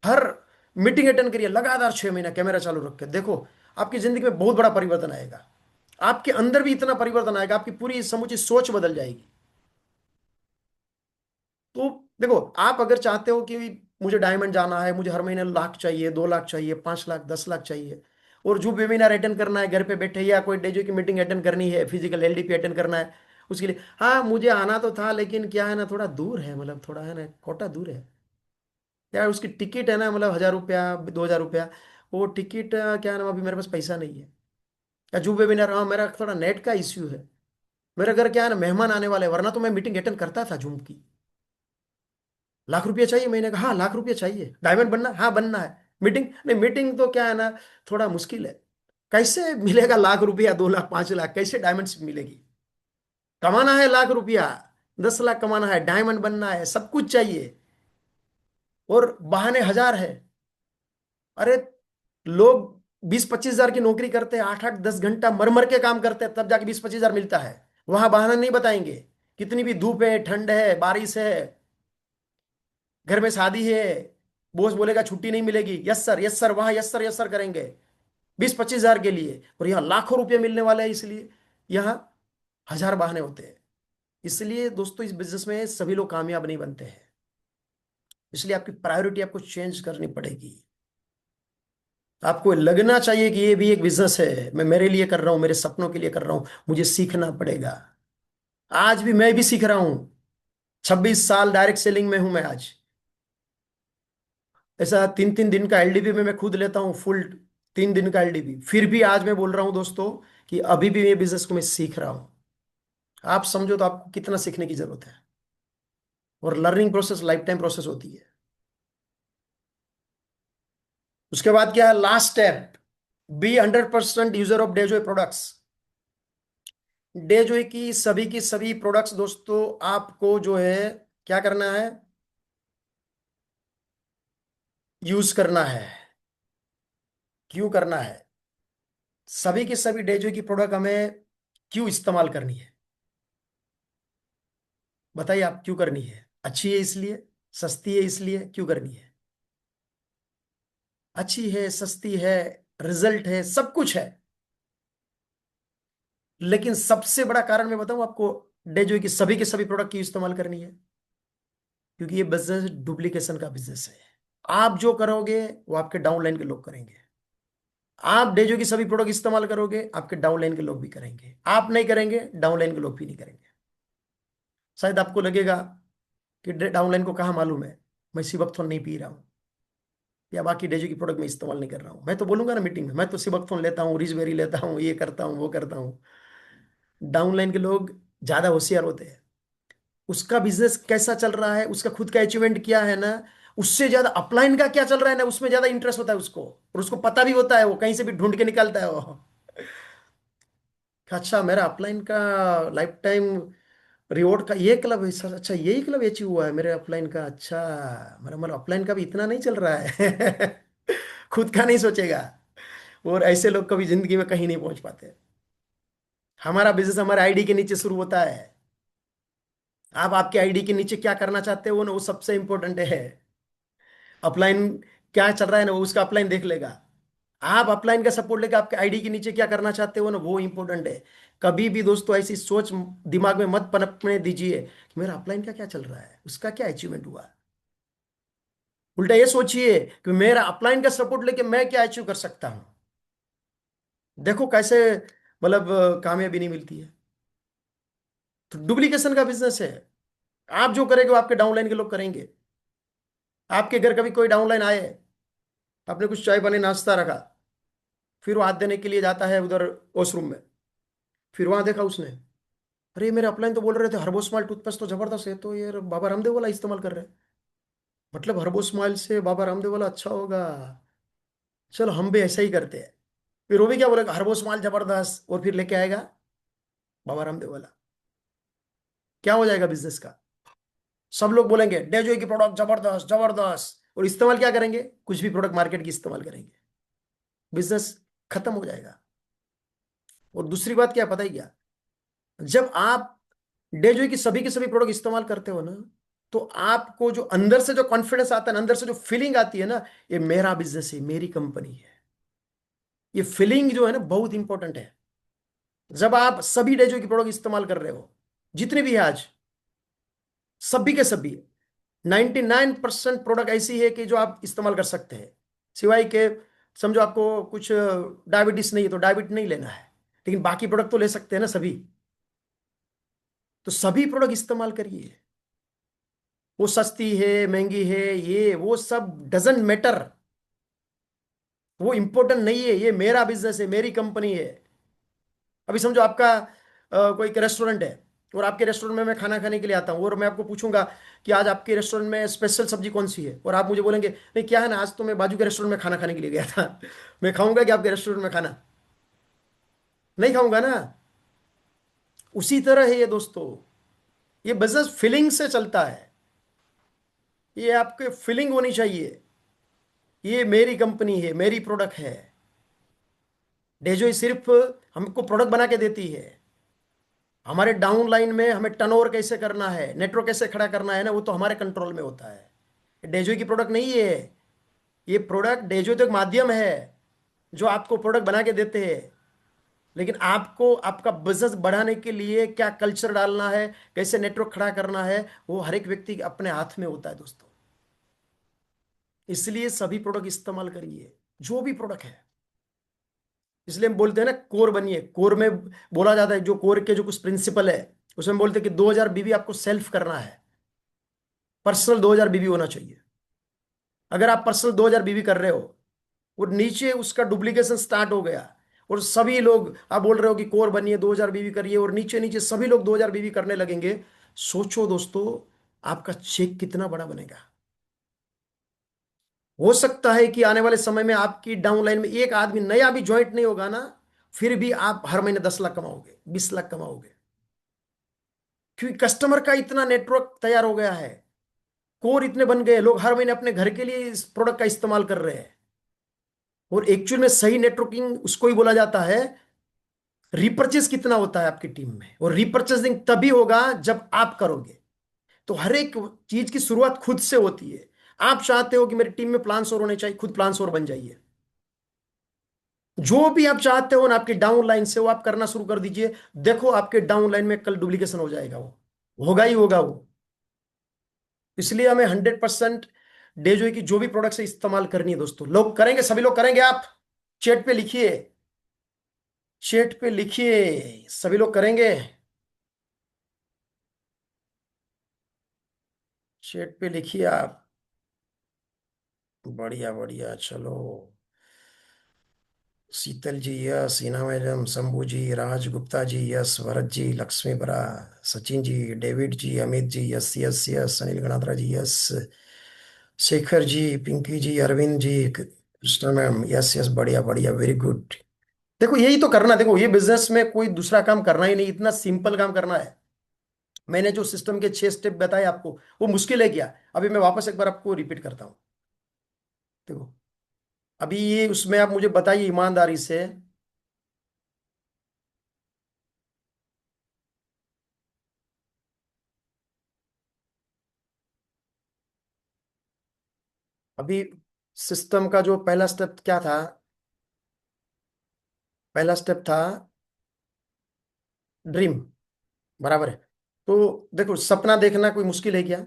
हर मीटिंग अटेंड करिए लगातार 6 महीना कैमरा चालू रख के देखो, आपकी जिंदगी में बहुत बड़ा परिवर्तन आएगा। आपके अंदर भी इतना परिवर्तन आएगा, आपकी पूरी समूची सोच बदल जाएगी। तो देखो, आप अगर चाहते हो कि मुझे डायमंड जाना है, मुझे हर महीने लाख चाहिए, 2 लाख चाहिए, 5 लाख, 10 लाख चाहिए, और जो वेबिनार अटेंड करना है घर पे बैठे, या कोई डेजो की मीटिंग अटेंड करनी है, फिजिकल एलडीपी अटेंड करना है, उसके लिए हाँ मुझे आना तो था, लेकिन क्या है ना, थोड़ा दूर है, मतलब थोड़ा है ना, कोटा दूर है यार, उसकी टिकट है ना, मतलब 1,000 रुपया, 2,000 रुपया, वो टिकट क्या है ना, अभी मेरे पास पैसा नहीं है। या जो वेबिनार, हाँ मेरा थोड़ा नेट का इश्यू है, मेरे घर क्या है ना, मेहमान आने वाले हैं, वरना तो मैं मीटिंग अटेंड करता था जूम की। लाख रुपया चाहिए महीने का, हाँ लाख रुपया चाहिए, डायमंड बनना, हाँ बनना है। मीटिंग नहीं, मीटिंग तो क्या है ना, थोड़ा मुश्किल है। कैसे मिलेगा लाख रुपया, 2 लाख, 5 लाख, कैसे डायमंड मिलेगी? कमाना है लाख रुपया, 10 लाख कमाना है, डायमंड बनना है, सब कुछ चाहिए, और बहाने हजार है। अरे लोग 20-25 हजार की नौकरी करते हैं, 8-8 10 घंटा मर मर के काम करते हैं, तब जाके 20-25 हजार मिलता है। वहां बहाना नहीं बताएंगे, कितनी भी धूप है, ठंड है, बारिश है, घर में शादी है, बॉस बोलेगा छुट्टी नहीं मिलेगी, यस सर यस सर, वहां यस सर करेंगे 20-25 हजार के लिए, और यहाँ लाखों रुपए मिलने वाले हैं, इसलिए यहाँ हजार बहाने होते हैं। इसलिए दोस्तों, इस बिजनेस में सभी लोग कामयाब नहीं बनते हैं। इसलिए आपकी प्रायोरिटी आपको चेंज करनी पड़ेगी। आपको लगना चाहिए कि ये भी एक बिजनेस है, मैं मेरे लिए कर रहा हूं, मेरे सपनों के लिए कर रहा हूं, मुझे सीखना पड़ेगा। आज भी मैं भी सीख रहा हूं, 26 साल डायरेक्ट सेलिंग में हूं मैं आज। ऐसा 3-3 दिन का एलडीपी में मैं खुद लेता हूँ फुल, 3 दिन का एलडीपी, फिर भी आज मैं बोल रहा हूँ दोस्तों कि अभी भी ये बिजनेस को मैं सीख रहा हूँ। आप समझो तो आपको कितना सीखने की जरूरत है। और learning process life time process होती है। उसके बाद क्या है, last step, be 100% user of Dejoy products. Dejoy की सभी प्रोडक्ट्स दोस्तों, आपको जो है क्या करना है, यूज करना है। क्यों करना है? सभी की सभी डेजोय की प्रोडक्ट हमें क्यों इस्तेमाल करनी है? बताइए आप, क्यों करनी है? अच्छी है इसलिए, सस्ती है इसलिए, क्यों करनी है? अच्छी है, सस्ती है, रिजल्ट है, सब कुछ है, लेकिन सबसे बड़ा कारण मैं बताऊं आपको, डेजोय की सभी के सभी प्रोडक्ट की इस्तेमाल करनी है, क्योंकि ये बिजनेस डुप्लीकेशन का बिजनेस है। आप जो करोगे वो आपके डाउनलाइन के लोग करेंगे। आप डेजो की सभी प्रोडक्ट इस्तेमाल करोगे, आपके डाउनलाइन के लोग भी करेंगे। आप नहीं करेंगे, डाउनलाइन के लोग भी नहीं करेंगे। शायद आपको लगेगा कि डाउनलाइन को कहाँ मालूम है, मैं सिबकथोन नहीं पी रहा हूँ, या बाकी डेजो की प्रोडक्ट में इस्तेमाल नहीं कर रहा हूँ। मैं तो बोलूंगा ना मीटिंग में, मैं तो सिबकथोन लेता हूँ, रिजबेरी लेता हूँ, ये करता हूँ वो करता हूँ। डाउनलाइन के लोग ज्यादा होशियार होते हैं। उसका बिजनेस कैसा चल रहा है, उसका खुद का अचीवमेंट क्या है ना, उससे ज्यादा अपलाइन का क्या चल रहा है ना, उसमें ज्यादा इंटरेस्ट होता है उसको, और उसको पता भी होता है, वो कहीं से भी ढूंढ के निकालता है वो कि अच्छा मेरा अपलाइन का लाइफ टाइम रिवॉर्ड का ये क्लब है सर, अच्छा यही क्लब अचीव हुआ है मेरे अपलाइन का, अच्छा मेरा मतलब अपलाइन का भी इतना नहीं चल रहा है। खुद का नहीं सोचेगा। और ऐसे लोग कभी जिंदगी में कहीं नहीं पहुंच पाते। हमारा बिजनेस हमारे आईडी के नीचे शुरू होता है। आप आपके आईडी के नीचे क्या करना चाहते हो ना, वो सबसे इंपॉर्टेंट है। अपलाइन क्या चल रहा है ना, वो उसका अपलाइन देख लेगा। आप अपलाइन का सपोर्ट लेके आपके आईडी के नीचे क्या करना चाहते हो ना, वो इंपॉर्टेंट है। कभी भी दोस्तों ऐसी सोच दिमाग में मत पनपने दीजिए कि मेरा अपलाइन का क्या चल रहा है, उसका क्या अचीवमेंट हुआ। उल्टा ये सोचिए कि मेरा अपलाइन का सपोर्ट लेके मैं क्या अचीव कर सकता हूं। देखो कैसे मतलब कामयाबी नहीं मिलती है। तो डुप्लीकेशन का बिजनेस है। आप जो करेंगे वो आपके डाउनलाइन के लोग करेंगे। आपके घर कभी कोई डाउनलाइन आए, आपने कुछ चाय पानी नाश्ता रखा, फिर वो हाथ देने के लिए जाता है उधर वॉशरूम में, फिर वहां देखा उसने, अरे मेरे अपलाइन तो बोल रहे थे हर्बोस्माइल टूथपेस्ट तो जबरदस्त है, तो ये बाबा रामदेव वाला इस्तेमाल कर रहे हैं, मतलब हर्बोस्माइल से बाबा रामदेव वाला अच्छा होगा, चलो हम भी ऐसा ही करते हैं। फिर वो भी क्या बोलेगा, हर्बोस्माइल जबरदस्त, और फिर लेके आएगा बाबा रामदेव वाला। क्या हो जाएगा बिजनेस का? सब लोग बोलेंगे डेजोई की प्रोडक्ट जबरदस्त जबरदस्त, और इस्तेमाल क्या करेंगे, कुछ भी प्रोडक्ट मार्केट की इस्तेमाल करेंगे। बिजनेस खत्म हो जाएगा। और दूसरी बात क्या है, पता ही क्या, जब आप डेजोई की सभी के सभी प्रोडक्ट इस्तेमाल करते हो ना, तो आपको जो अंदर से जो कॉन्फिडेंस आता है ना, अंदर से जो फीलिंग आती है ना, ये मेरा बिजनेस है, मेरी कंपनी है। ये फीलिंग जो है ना बहुत इंपॉर्टेंट है। जब आप सभी डेजोई की प्रोडक्ट इस्तेमाल कर रहे हो, जितने भी है आज, सभी के सभी, 99% प्रोडक्ट ऐसी है कि जो आप इस्तेमाल कर सकते हैं, सिवाय के, समझो आपको कुछ डायबिटीज नहीं है तो डायबिटीज नहीं लेना है, लेकिन बाकी प्रोडक्ट तो ले सकते हैं ना सभी। तो सभी प्रोडक्ट इस्तेमाल करिए। वो सस्ती है महंगी है, ये वो सब डजेंट मैटर। वो इंपॉर्टेंट नहीं है। ये मेरा बिजनेस है, मेरी कंपनी है। अभी समझो आपका कोई रेस्टोरेंट है, और आपके रेस्टोरेंट में मैं खाना खाने के लिए आता हूँ, और मैं आपको पूछूंगा कि आज आपके रेस्टोरेंट में स्पेशल सब्जी कौन सी है, और आप मुझे बोलेंगे नहीं क्या है ना, आज तो मैं बाजू के रेस्टोरेंट में खाना खाने के लिए गया था। मैं खाऊंगा कि आपके रेस्टोरेंट में खाना? नहीं खाऊंगा ना। उसी तरह है ये दोस्तों। ये बिजनेस फीलिंग से चलता है। ये आपके फीलिंग होनी चाहिए, ये मेरी कंपनी है, मेरी प्रोडक्ट है। डेजोई सिर्फ हमको प्रोडक्ट बना के देती है। हमारे डाउन लाइन में हमें टर्नओवर कैसे करना है, नेटवर्क कैसे खड़ा करना है ना, वो तो हमारे कंट्रोल में होता है। डेजोई की प्रोडक्ट नहीं है। ये प्रोडक्ट, डेजोई तो एक माध्यम है जो आपको प्रोडक्ट बना के देते हैं, लेकिन आपको आपका बिजनेस बढ़ाने के लिए क्या कल्चर डालना है, कैसे नेटवर्क खड़ा करना है, वो हर एक व्यक्ति के अपने हाथ में होता है दोस्तों। इसलिए सभी प्रोडक्ट इस्तेमाल करिए, जो भी प्रोडक्ट है। इसलिए हम बोलते हैं ना कोर बनिए। कोर में बोला जाता है जो कोर के जो कुछ प्रिंसिपल है, उसमें बोलते हैं कि 2000 बीबी आपको सेल्फ करना है। पर्सनल 2000 बीबी होना चाहिए। अगर आप पर्सनल 2000 बीबी कर रहे हो और नीचे उसका डुप्लीकेशन स्टार्ट हो गया, और सभी लोग आप बोल रहे हो कि कोर बनिए 2000 बीबी करिए, और नीचे नीचे सभी लोग 2000 बीबी करने लगेंगे, सोचो दोस्तों आपका चेक कितना बड़ा बनेगा। हो सकता है कि आने वाले समय में आपकी डाउनलाइन में एक आदमी नया भी ज्वाइंट नहीं होगा ना, फिर भी आप हर महीने 10 लाख कमाओगे, 20 लाख कमाओगे, क्योंकि कस्टमर का इतना नेटवर्क तैयार हो गया है। कोर इतने बन गए, लोग हर महीने अपने घर के लिए इस प्रोडक्ट का इस्तेमाल कर रहे हैं। और एक्चुअल में सही नेटवर्किंग उसको ही बोला जाता है। रिपर्चेस कितना होता है आपकी टीम में, और रिपर्चेसिंग तभी होगा जब आप करोगे। तो हर एक चीज की शुरुआत खुद से होती है। आप चाहते हो कि मेरी टीम में प्लान्स और होने चाहिए, खुद प्लान्स और बन जाइए। जो भी आप चाहते हो ना आपकी डाउन लाइन से, वो आप करना शुरू कर दीजिए। देखो आपके डाउन लाइन में कल डुप्लीकेशन हो जाएगा, वो होगा ही होगा वो। इसलिए हमें 100% डेजोई की जो भी प्रोडक्ट्स है इस्तेमाल करनी है दोस्तों। लोग करेंगे, सभी लोग करेंगे। आप चैट पे लिखिए, चैट पे लिखिए, सभी लोग करेंगे। चैट पे लिखिए आप। बढ़िया बढ़िया, चलो। Shital ji yes, Heena madam, Shambhu ji, Raj Gupta ji yes, Bharat ji, Lakshmi Bara, Sachin ji, David ji, Amit ji yes yes yes, Anil Ganatra ji yes, Shekhar ji, Pinky ji, Arvind ji, Krishna ma'am yes yes, बढ़िया बढ़िया, वेरी गुड। देखो यही तो करना, देखो ये बिजनेस में कोई दूसरा काम करना ही नहीं, इतना सिंपल काम करना है। मैंने जो सिस्टम के 6 स्टेप बताए आपको, वो मुश्किल है क्या? अभी मैं वापस एक बार आपको रिपीट करता हूँ। देखो, अभी ये उसमें आप मुझे बताइए ईमानदारी से। अभी सिस्टम का जो पहला स्टेप क्या था, पहला स्टेप था ड्रीम, बराबर है। तो देखो, सपना देखना कोई मुश्किल है क्या?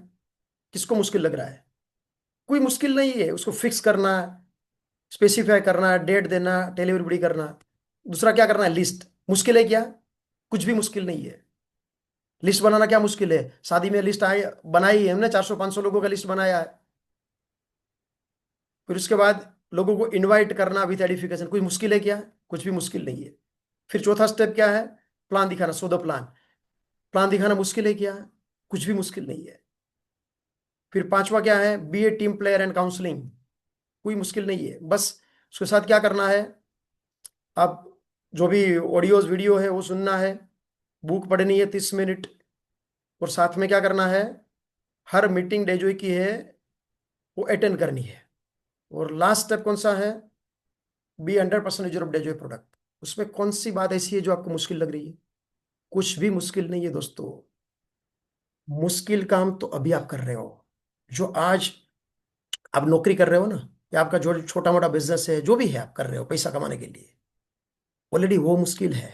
किसको मुश्किल लग रहा है? कोई मुश्किल नहीं है उसको फिक्स करना, स्पेसिफाई करना, डेट देना, डिलीवरी करना। दूसरा क्या करना है? लिस्ट। मुश्किल है क्या? कुछ भी मुश्किल नहीं है। लिस्ट बनाना क्या मुश्किल है? शादी में लिस्ट आई, बनाई है हमने, 400 500 लोगों का लिस्ट बनाया है। फिर उसके बाद लोगों को इनवाइट करना विथ एडिफिकेशन, कोई मुश्किल है क्या? कुछ भी मुश्किल नहीं है। फिर चौथा स्टेप क्या है? प्लान दिखाना, सो द प्लान। प्लान दिखाना मुश्किल है क्या? कुछ भी मुश्किल नहीं है। फिर पांचवा क्या है? Be a team player and counselling. कोई मुश्किल नहीं है। बस उसके साथ क्या करना है? आप जो भी ऑडियोज वीडियो है वो सुनना है, बुक पढ़नी है 30 मिनट, और साथ में क्या करना है? हर मीटिंग डे जो की है वो अटेंड करनी है। और लास्ट स्टेप कौन सा है? Be 100% user of Dejoy product. उसमें कौन सी बात ऐसी है जो आपको मुश्किल लग रही है? कुछ भी मुश्किल नहीं है दोस्तों। मुश्किल काम तो अभी आप कर रहे हो। जो आज आप नौकरी कर रहे हो ना, या आपका जो छोटा मोटा बिजनेस है, जो भी है आप कर रहे हो पैसा कमाने के लिए, ऑलरेडी वो मुश्किल है।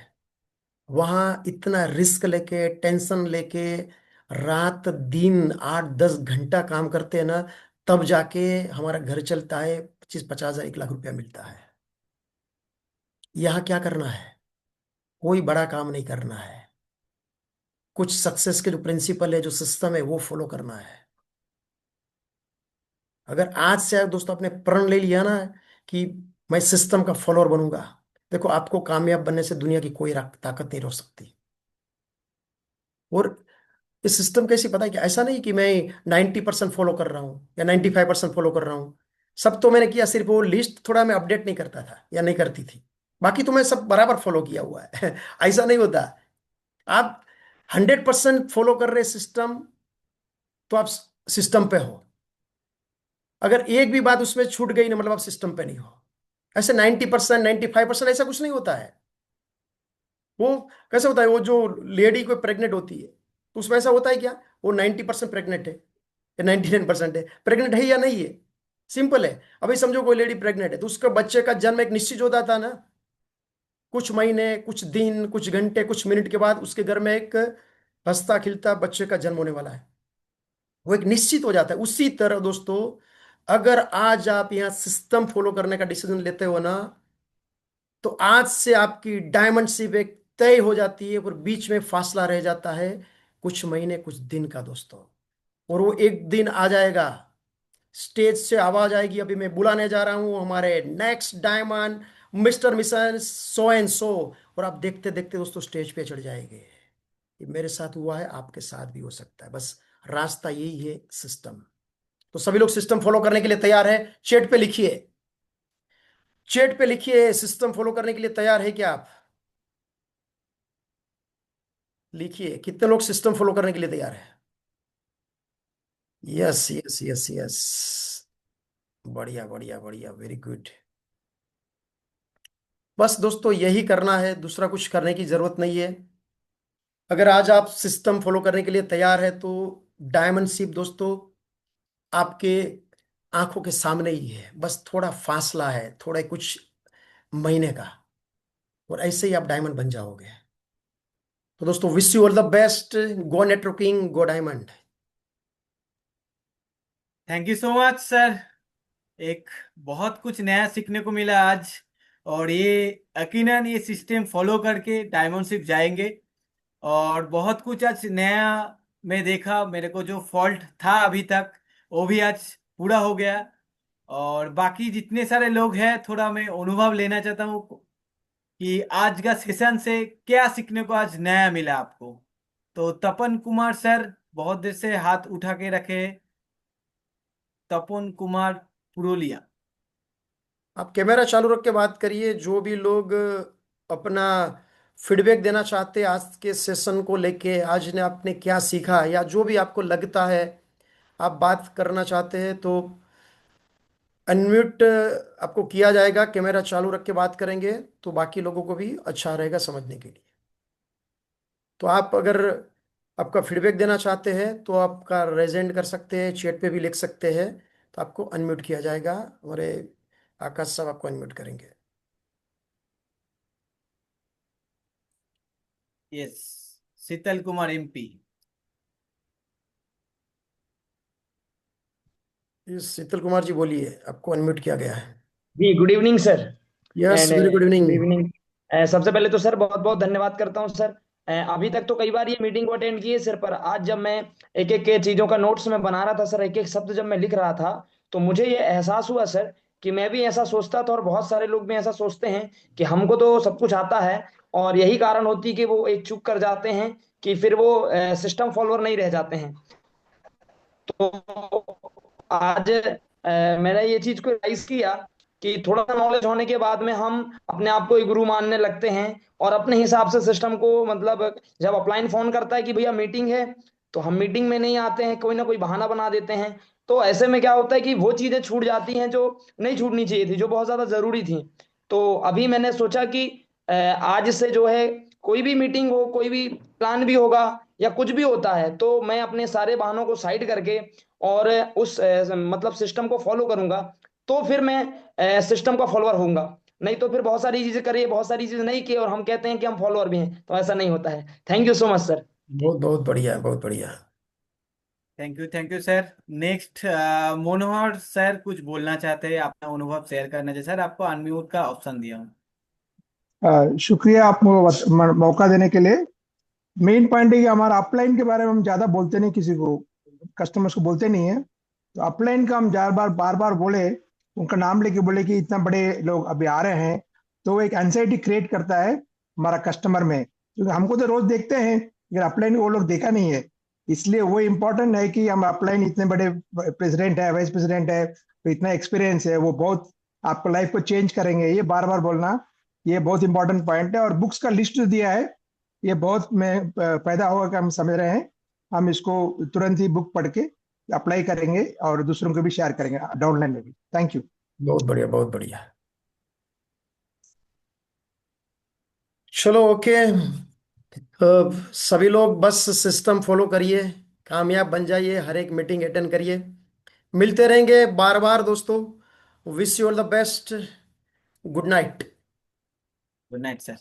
वहां इतना रिस्क लेके, टेंशन लेके, रात दिन 8 10 घंटा काम करते हैं ना, तब जाके हमारा घर चलता है, 25 50 हजार 1 लाख रुपया मिलता है। यहाँ क्या करना है? कोई बड़ा काम नहीं करना है। कुछ सक्सेस के जो प्रिंसिपल है, जो सिस्टम है, वो फॉलो करना है। अगर आज से दोस्तों आपने प्रण ले लिया ना कि मैं सिस्टम का फॉलोअर बनूंगा, देखो आपको कामयाब बनने से दुनिया की कोई ताकत नहीं रोक सकती। और इस सिस्टम कैसी पता है कि ऐसा नहीं कि मैं 90% फॉलो कर रहा हूँ या 95% फॉलो कर रहा हूँ। सब तो मैंने किया, सिर्फ वो लिस्ट थोड़ा मैं अपडेट नहीं करता था या नहीं करती थी। बाकी तो मैं सब बराबर फॉलो किया हुआ है। ऐसा नहीं होता। आप 100% फॉलो कर रहे सिस्टम, तो आप सिस्टम पे हो। अगर एक भी बात उसमें छूट गई ना, मतलब आप सिस्टम पे नहीं हो। ऐसे 90% 95% ऐसा कुछ नहीं होता है। वो कैसे होता है? वो जो लेडी कोई प्रेग्नेंट होती है, तो उसमें ऐसा होता है क्या? वो 90% प्रेग्नेंट है या 99% है? प्रेग्नेंट है या नहीं है? सिंपल है। अभी समझो कोई लेडी प्रेग्नेंट है, तो उसका बच्चे का जन्म एक निश्चित होता था ना, कुछ महीने, कुछ दिन, कुछ घंटे, कुछ मिनट के बाद उसके घर में एक हंसता खिलता बच्चे का जन्म होने वाला है। वो एक निश्चित हो जाता है। उसी तरह दोस्तों, अगर आज आप यहाँ सिस्टम फॉलो करने का डिसीजन लेते हो ना, तो आज से आपकी डायमंड शिप एक तय हो जाती है, और बीच में फासला रह जाता है कुछ महीने, कुछ दिन का दोस्तों। और वो एक दिन आ जाएगा, स्टेज से आवाज आएगी, अभी मैं बुलाने जा रहा हूं हमारे next diamond, mister mission so and so. और आप देखते देखते दोस्तों स्टेज पे चढ़ जाएंगे। ये मेरे साथ हुआ है, आपके साथ भी हो सकता है। बस रास्ता यही है, सिस्टम। तो सभी लोग सिस्टम फॉलो करने के लिए तैयार है? चैट पे लिखिए, चैट पे लिखिए, सिस्टम फॉलो करने के लिए तैयार है क्या आप? लिखिए, कितने लोग सिस्टम फॉलो करने के लिए तैयार है? Yes yes yes yes. बढ़िया बढ़िया बढ़िया, वेरी गुड। बस दोस्तों यही करना है, दूसरा कुछ करने की जरूरत नहीं है। अगर आज आप सिस्टम फॉलो करने के लिए तैयार है, तो डायमंड शिप दोस्तों आपके आंखों के सामने ही है। बस थोड़ा फासला है, थोड़ा कुछ महीने का, और ऐसे ही आप डायमंड बन जाओगे। तो दोस्तों wish you all the best. Go networking, go diamond. Thank you so much sir. एक बहुत कुछ नया सीखने को मिला आज। और ये यकीनन ये सिस्टम फॉलो करके डायमंडशिप जाएंगे। और बहुत कुछ आज नया मैं देखा, मेरे को जो फॉल्ट था अभी तक वो भी आज पूरा हो गया। और बाकी जितने सारे लोग हैं, थोड़ा मैं अनुभव लेना चाहता हूँ कि आज का सेशन से क्या सीखने को आज नया मिला आपको। तो तपन कुमार सर बहुत देर से हाथ उठा के रखे। तपन कुमार पुरोलिया। आप कैमरा चालू रख के बात करिए। जो भी लोग अपना फीडबैक देना चाहते हैं आज के सेशन को लेके, आज ने आपने क्या सीखा, या जो भी आपको लगता है आप बात करना चाहते हैं, तो अनम्यूट आपको किया जाएगा। कैमरा चालू रख के बात करेंगे तो बाकी लोगों को भी अच्छा रहेगा समझने के लिए। तो आप अगर आपका फीडबैक देना चाहते हैं तो आपका रेजेंड कर सकते हैं, चैट पे भी लिख सकते हैं। तो आपको अनम्यूट किया जाएगा, हमारे आकाश साहब आपको अनम्यूट करेंगे। यस, शीतल कुमार एमपी। ये शीतल कुमार जी बोलिए, आपको अनम्यूट किया गया है। जी good evening sir. Yes, and very good good evening. Evening. सबसे पहले तो सर बहुत बहुत धन्यवाद करता हूँ सर। अभी तक तो कई बार ये मीटिंग को अटेंड किए सर, पर आज जब मैं एक एक के चीज़ों का नोट्स में बना रहा था सर, एक एक शब्द जब मैं लिख रहा था, तो मुझे ये एहसास हुआ सर कि मैं भी ऐसा सोचता था और बहुत सारे लोग भी ऐसा सोचते हैं कि हमको तो सब कुछ आता है, और यही कारण होती है कि वो एक चूक कर जाते हैं कि फिर वो सिस्टम फॉलोअर नहीं रह जाते हैं। तो आज मैंने ये चीज को रियलाइज किया कि थोड़ा सा नॉलेज होने के बाद में हम अपने आप को ही गुरु मानने लगते हैं, और अपने हिसाब से सिस्टम को, मतलब जब अपलाइन फोन करता है कि भैया मीटिंग है, तो हम मीटिंग में नहीं आते हैं, कोई ना कोई बहाना बना देते हैं। तो ऐसे में क्या होता है कि वो चीजें छूट जाती हैं जो नहीं छूटनी चाहिए थी, जो बहुत ज्यादा जरूरी थी। तो अभी मैंने सोचा कि आज से जो है, कोई भी मीटिंग हो, कोई भी प्लान भी होगा या कुछ भी होता है, तो मैं अपने सारे बहानों को साइड करके और उस मतलब सिस्टम को फॉलो करूंगा, तो फिर मैं सिस्टम का फॉलोअर होऊंगा। नहीं तो फिर बहुत सारी चीजें करिए, बहुत सारी चीजें नहीं की, और हम कहते हैं कि हम फॉलोअर भी हैं, तो ऐसा नहीं होता है। Thank you so much sir. बहुत बहुत बढ़िया है, बहुत बढ़िया। Thank you sir. Next, Manohar sir कुछ बोलना चाहते हैं, अपना अनुभव शेयर करना चाहिए सर, आपको अनम्यूट का ऑप्शन दिया हूँ। शुक्रिया आपको मौका देने के लिए। मेन पॉइंट है कि हमारा अपलाइन के बारे में हम ज्यादा बोलते नहीं, किसी को कस्टमर्स को बोलते नहीं है। तो अपलाइन का हम बार बार बोले, उनका नाम लेके बोले कि इतना बड़े लोग अभी आ रहे हैं, तो वो एक एंजाइटी क्रिएट करता है हमारा कस्टमर में, क्योंकि हमको तो रोज देखते हैं लेकिन अपलाइन वो लोग देखा नहीं है। इसलिए वो इम्पोर्टेंट है कि हम अपलाइन, इतने बड़े प्रेसिडेंट है, वाइस प्रेसिडेंट है, तो इतना एक्सपीरियंस है, वो बहुत आपको लाइफ को चेंज करेंगे, ये बार बार बोलना, ये बहुत इंपॉर्टेंट पॉइंट है। और बुक्स का लिस्ट जो दिया है, ये बहुत में पैदा होगा कि हम समझ रहे हैं। हम इसको तुरंत ही बुक पढ़ के अप्लाई करेंगे और दूसरों को भी शेयर करेंगे डाउनलाइन में भी। Thank you. बहुत बढ़िया, बहुत बढ़िया। चलो, ओके। सभी लोग बस सिस्टम फॉलो करिए, कामयाब बन जाइए, हर एक मीटिंग अटेंड करिए। मिलते रहेंगे बार बार दोस्तों। Wish you all the best. Good night. Good night sir.